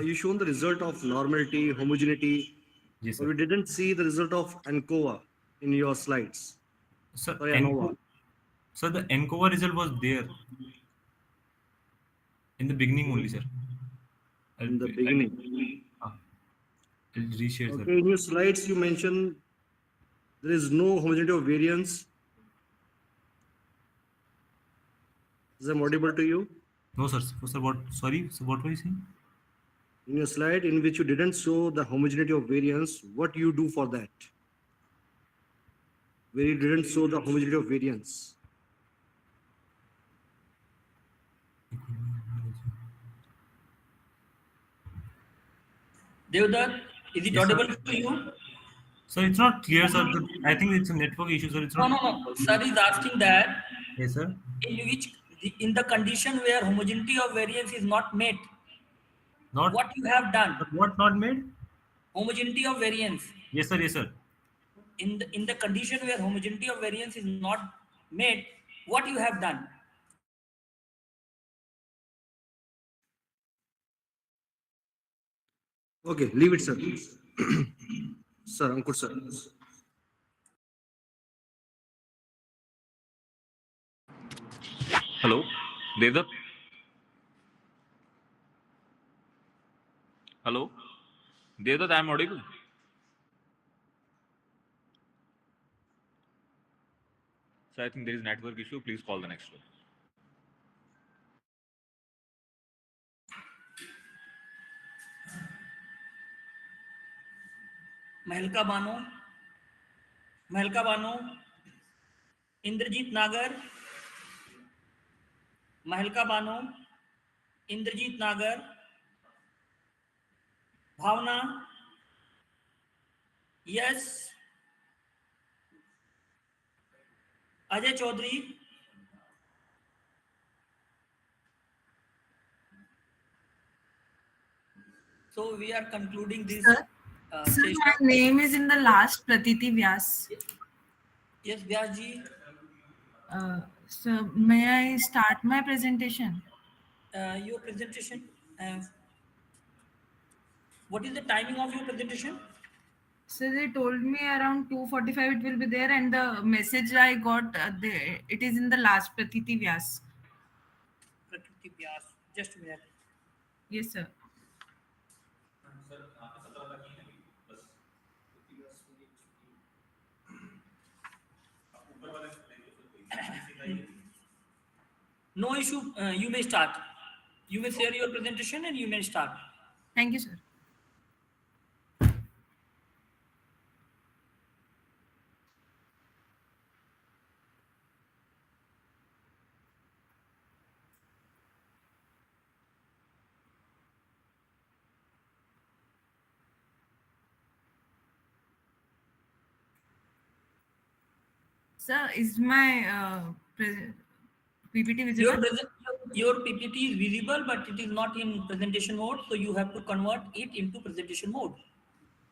You shown the result of normality, homogeneity, Yes, but sir. we didn't see the result of ANCOVA in your slides. Sir, Sorry, ANOVA sir, the ENCOVA result was there in the beginning only, sir. in the beginning. I'll reshare, sir. Okay, in your slides you mentioned there is no homogeneity of variance. Is that audible to you? No, sir. Sir, what? Sorry, so what were you saying? In your slide in which you didn't show the homogeneity of variance, what you do for that? Where you didn't show the homogeneity of variance. Devdat, is it Yes, sir. audible to you? Sir, it's not clear, sir. I think it's a network issue, sir. It's No, not. no, no. Sir is asking that Yes, sir. in which in the condition where homogeneity of variance is not met, Not what you have done? what not made? Homogeneity of variance. Yes, sir. Yes, sir. In the condition where homogeneity of variance is not met, what you have done? Okay, leave it, sir. Sir, Ankur, sir. Hello, Devdat. Hello, Devdat. I am audible. So I think there is network issue. Please call the next one. Mahalka Bano, Mahalka Bano, Indrajit Nagar, Mahalka Bano, Indrajit Nagar, Bhavna, yes, Ajay Chaudhary, so we are concluding this Sir, sir, session. my name is in the last Pratiti Vyas. Yes, Vyasji. So may I start my presentation? Your presentation. Uh, what is the timing of your presentation? So they told me around 2:45 it will be there, and the message I got, it is in the last Pratiti Vyas. Prakriti Vyas. Just a minute. Yes, sir. No issue. You may start. You may share your presentation and you may start. Thank you, sir. Sir, is my PPT Your, visible? your PPT is visible, but it is not in presentation mode. So you have to convert it into presentation mode.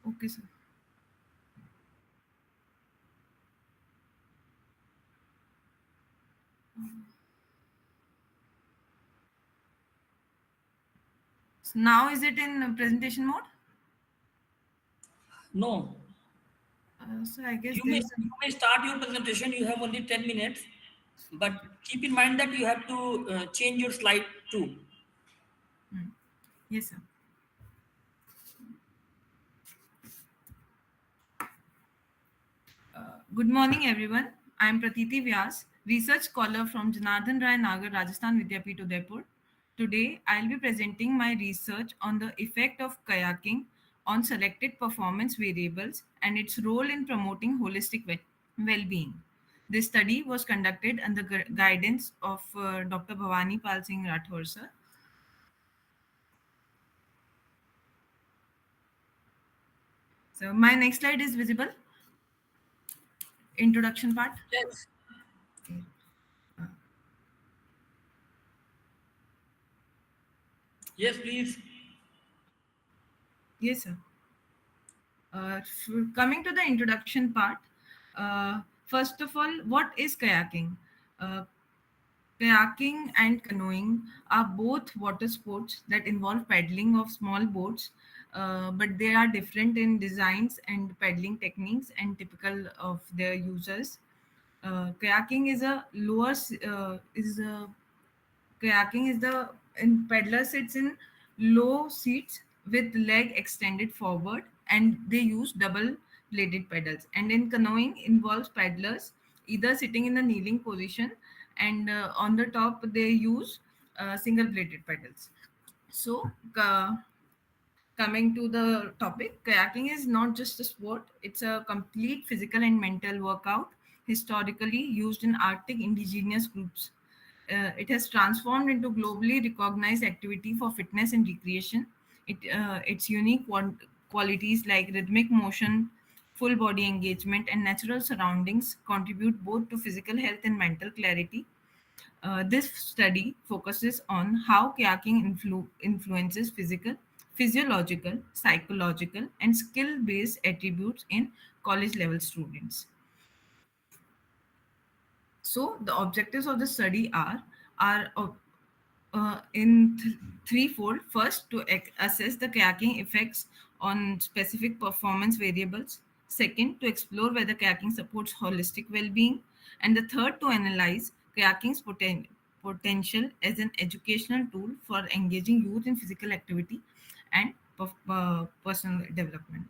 Okay, sir. So now is it in presentation mode? No. So I guess You there may is. you may start your presentation. You have only 10 minutes, but keep in mind that you have to change your slide too. Yes, sir. Good morning, everyone. I am Pratiti Vyas, research scholar from Janardhan Rai Nagar, Rajasthan Vidyapeeth, Udaipur. Today, I'll be presenting my research on the effect of kayaking on selected performance variables and its role in promoting holistic well-being. This study was conducted under guidance of Dr. Bhavani Pal Singh Rathore, sir. So my next slide is visible. Introduction part. Yes. Okay. Yes, please. Yes, sir. Coming to the introduction part, first of all, what is kayaking? Uh, Kayaking and canoeing are both water sports that involve paddling of small boats, but they are different in designs and paddling techniques and typical of their users. Kayaking is a lower is a Kayaking is the and paddler sits in low seats with leg extended forward, and they use double bladed pedals. And in canoeing involves paddlers either sitting in the kneeling position, and on the top they use single bladed pedals. So coming to the topic, kayaking is not just a sport, it's a complete physical and mental workout historically used in Arctic indigenous groups. It has transformed into globally recognized activity for fitness and recreation. Its unique qualities like rhythmic motion, full body engagement, and natural surroundings contribute both to physical health and mental clarity. This study focuses on how kayaking influences physical, physiological, psychological, and skill based attributes in college level students. So the objectives of the study are threefold. First, to assess the kayaking effects on specific performance variables. Second, to explore whether kayaking supports holistic well-being. And the third, to analyze kayaking's potential as an educational tool for engaging youth in physical activity and personal development.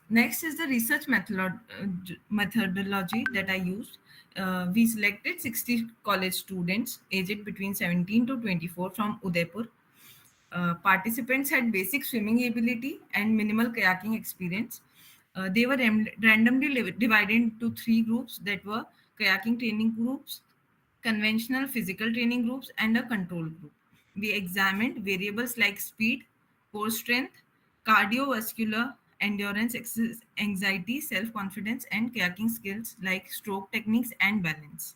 Next is the research methodology that I used. We selected 60 college students aged between 17 to 24 from Udaipur. Participants had basic swimming ability and minimal kayaking experience. They were randomly divided into three groups that were kayaking training groups, conventional physical training groups, and a control group. We examined variables like speed, core strength, cardiovascular endurance, anxiety, self confidence, and kayaking skills like stroke techniques and balance.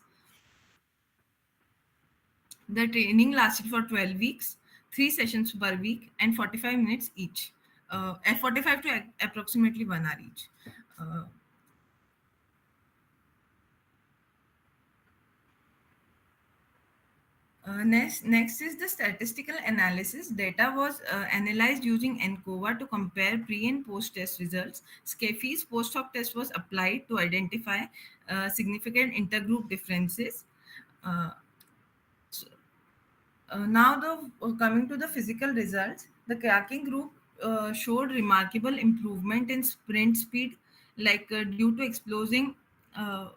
The training lasted for 12 weeks, three sessions per week, and 45 minutes each. At 45 to approximately 1 hour each. Uh, Next is the statistical analysis. Data was analyzed using ENCOVA to compare pre and post test results. SCAFE's post hoc test was applied to identify significant intergroup differences. Uh, now, coming to the physical results, the kayaking group showed remarkable improvement in sprint speed, like due to uh,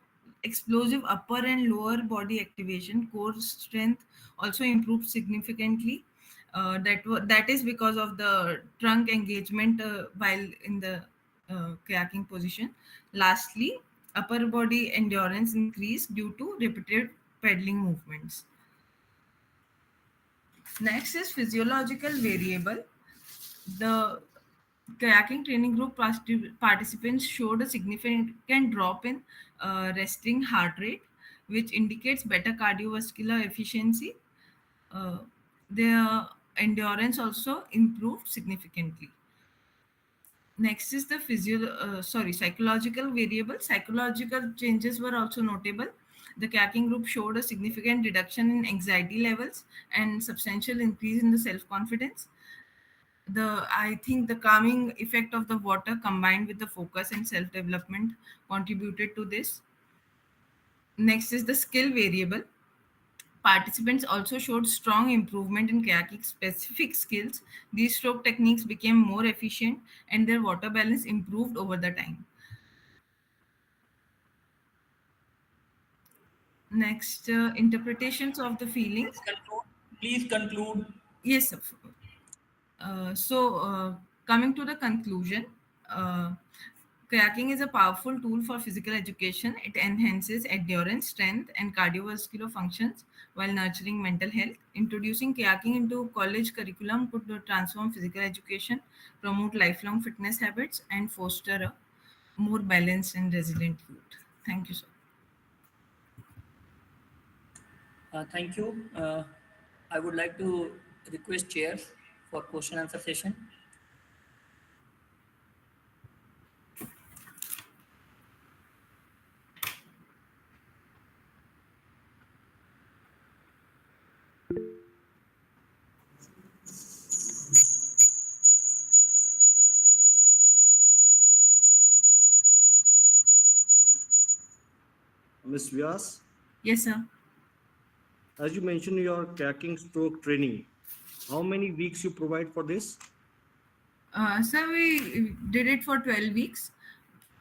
explosive upper and lower body activation. Core strength also improved significantly. That is because of the trunk engagement while in the kayaking position. Lastly, upper body endurance increased due to repeated pedaling movements. Next is physiological variable. The kayaking training group participants showed a significant drop in resting heart rate, which indicates better cardiovascular efficiency. Uh, their endurance also improved significantly. Next is the psychological variable. Psychological changes were also notable. The kayaking group showed a significant reduction in anxiety levels and substantial increase in the self-confidence. I think the calming effect of the water combined with the focus and self-development contributed to this. Next is the skill variable. Participants also showed strong improvement in kayaking specific skills. These stroke techniques became more efficient and their water balance improved over the time. Next, interpretations of the feelings. Please conclude. Yes, sir. Coming to the conclusion, uh, kayaking is a powerful tool for physical education. It enhances endurance, strength, and cardiovascular functions while nurturing mental health. Introducing kayaking into college curriculum could transform physical education, promote lifelong fitness habits, and foster a more balanced and resilient youth. Thank you, sir. Thank you. I would like to request chair for question answer session. Ms. Vyas, Yes, sir. as you mentioned your kayaking stroke training, how many weeks you provide for this? Sir, we did it for 12 weeks,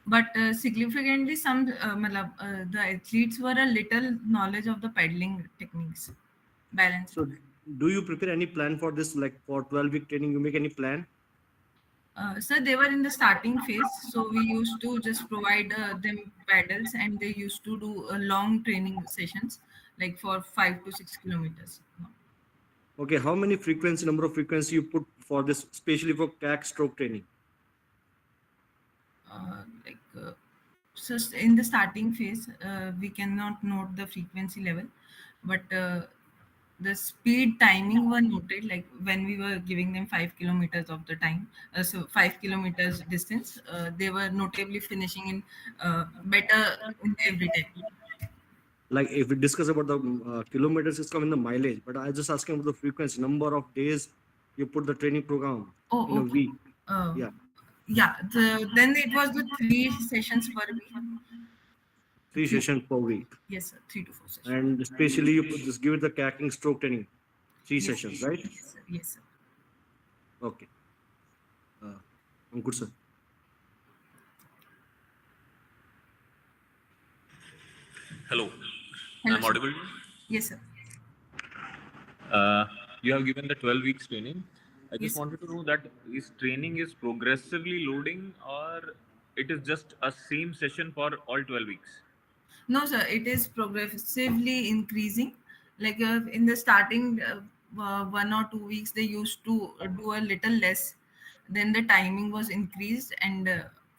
but significantly, the athletes were a little knowledge of the paddling techniques, balance. So do you prepare any plan for this, like for 12-week training, you make any plan? Sir, they were in the starting phase, so we used to just provide them paddles, and they used to do long training sessions, like for 5 to 6 kilometers. Okay, how many frequency, number of frequency you put for this, especially for kayak stroke training? Like so in the starting phase, we cannot note the frequency level, but the speed timing were noted, like when we were giving them 5 kilometers of the time, so 5 kilometers distance, they were notably finishing in better in every time. Like if we discuss about the kilometers, it's coming the mileage, but I just asking about the frequency, number of days you put the training program in Oh, a okay. week. uh, Yeah, yeah, then it was the 3 sessions per week. three Three. sessions per week. Yes, sir, 3 to 4 sessions. And especially you put, just give it the kayaking stroke training, three Yes, sessions, right? yes, sir. Yes, sir. Okay. I'm good, sir. Hello, Hello, I'm sir. audible. Yes, sir. You have given the 12 weeks training. I just Yes, sir. wanted to know that is training is progressively loading or it is just a same session for all 12 weeks? No, sir, it is progressively increasing. Like in the starting 1 or 2 weeks, they used to do a little less. Then the timing was increased, and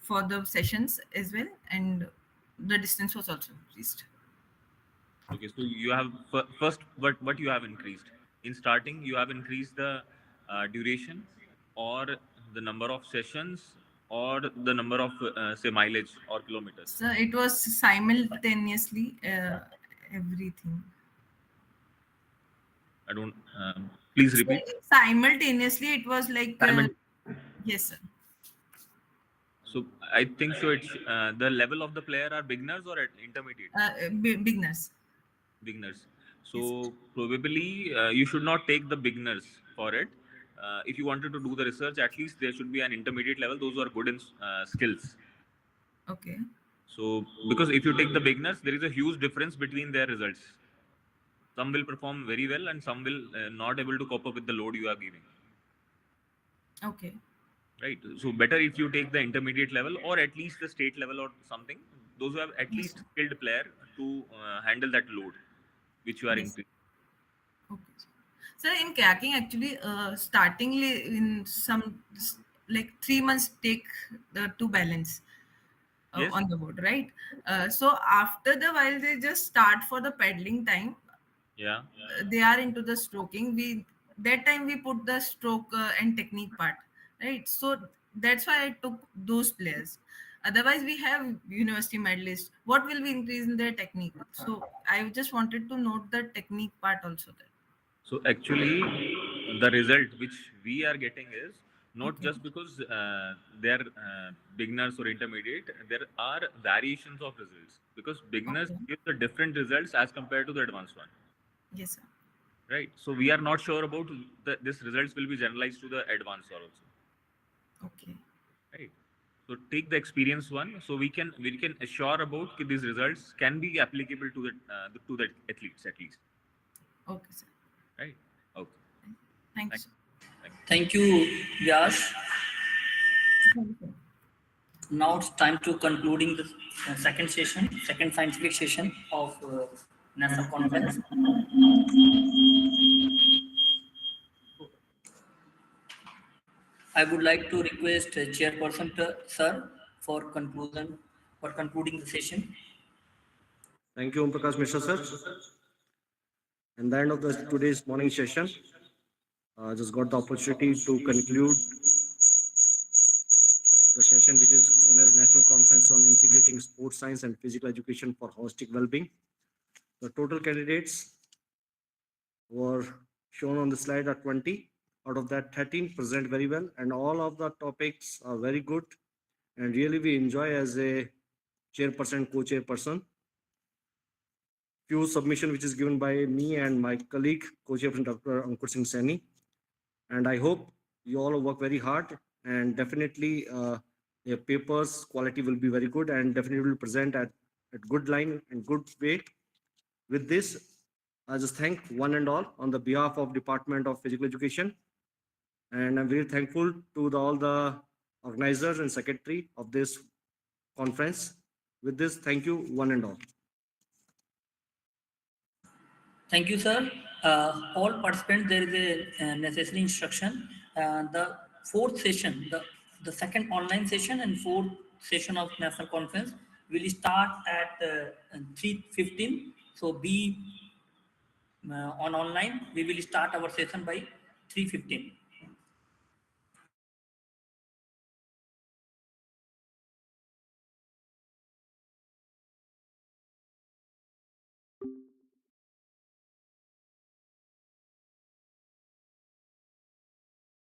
for the sessions as well, and the distance was also increased. Okay, so you have first, what you have increased in starting, you have increased the duration or the number of sessions or the number of say mileage or kilometers. So it was simultaneously everything. I don't. Please So repeat. simultaneously, it was like, Simul- yes, sir. So I think so. It's the level of the player are beginners or at intermediate Beginners. beginners. Yes. So probably you should not take the beginners for it. If you wanted to do the research, at least there should be an intermediate level. Those who are good in skills. Okay. So because if you take the beginners, there is a huge difference between their results. Some will perform very well, and some will not able to cope up with the load you are giving. Okay. Right. So better if you take the intermediate level or at least the state level or something. Those who have at Yes, least sir. skilled player to handle that load, which you are Yes. increasing. Okay. So in kayaking, actually, startingly in like 3 months take to balance Yes. on the board, right? So after the while they just start for the paddling time, Yeah. they are into the stroking. We that time we put the stroke and technique part, right? So that's why I took those players. Otherwise, we have university medalists. What will be increase in their technique? So I just wanted to note the technique part also there. So actually, the result which we are getting is not Okay. just because they are beginners or intermediate. There are variations of results because beginners Okay. give the different results as compared to the advanced one. Yes, sir. Right. So we are not sure about this results will be generalized to the advanced also. Okay. Right. So take the experience one, so we can assure about that these results can be applicable to the athletes at least. Okay, sir. Right. Okay. Thank you, Thank sir. Thank you. Thank you, Yash. Thank you, sir. Now it's time to concluding the second session, second scientific session of NASA conference. I would like to request Chairperson Sir for concluding the session. Thank you, Om Prakash Mishra, sir. And the end of the today's morning session, just got the opportunity to conclude the session, which is on a national conference on integrating sports science and physical education for holistic well-being. The total candidates were shown on the slide are 20. Out of that, 13 present very well, and all of the topics are very good. And really, we enjoy as a chairperson, co-chairperson. Few submission which is given by me and my colleague, co-chairperson Dr. Ankur Singh Saini. And I hope you all work very hard, and definitely your papers quality will be very good, and definitely will present at good line and good way. With this, I just thank one and all on the behalf of Department of Physical Education, and I'm very thankful to all the organizers and secretary of this conference. With this, thank you one and all. Thank you, sir. All participants, there is a necessary instruction. The fourth session, the second online session and fourth session of national conference will start at 3:15. So be on online. We will start our session by 3:15.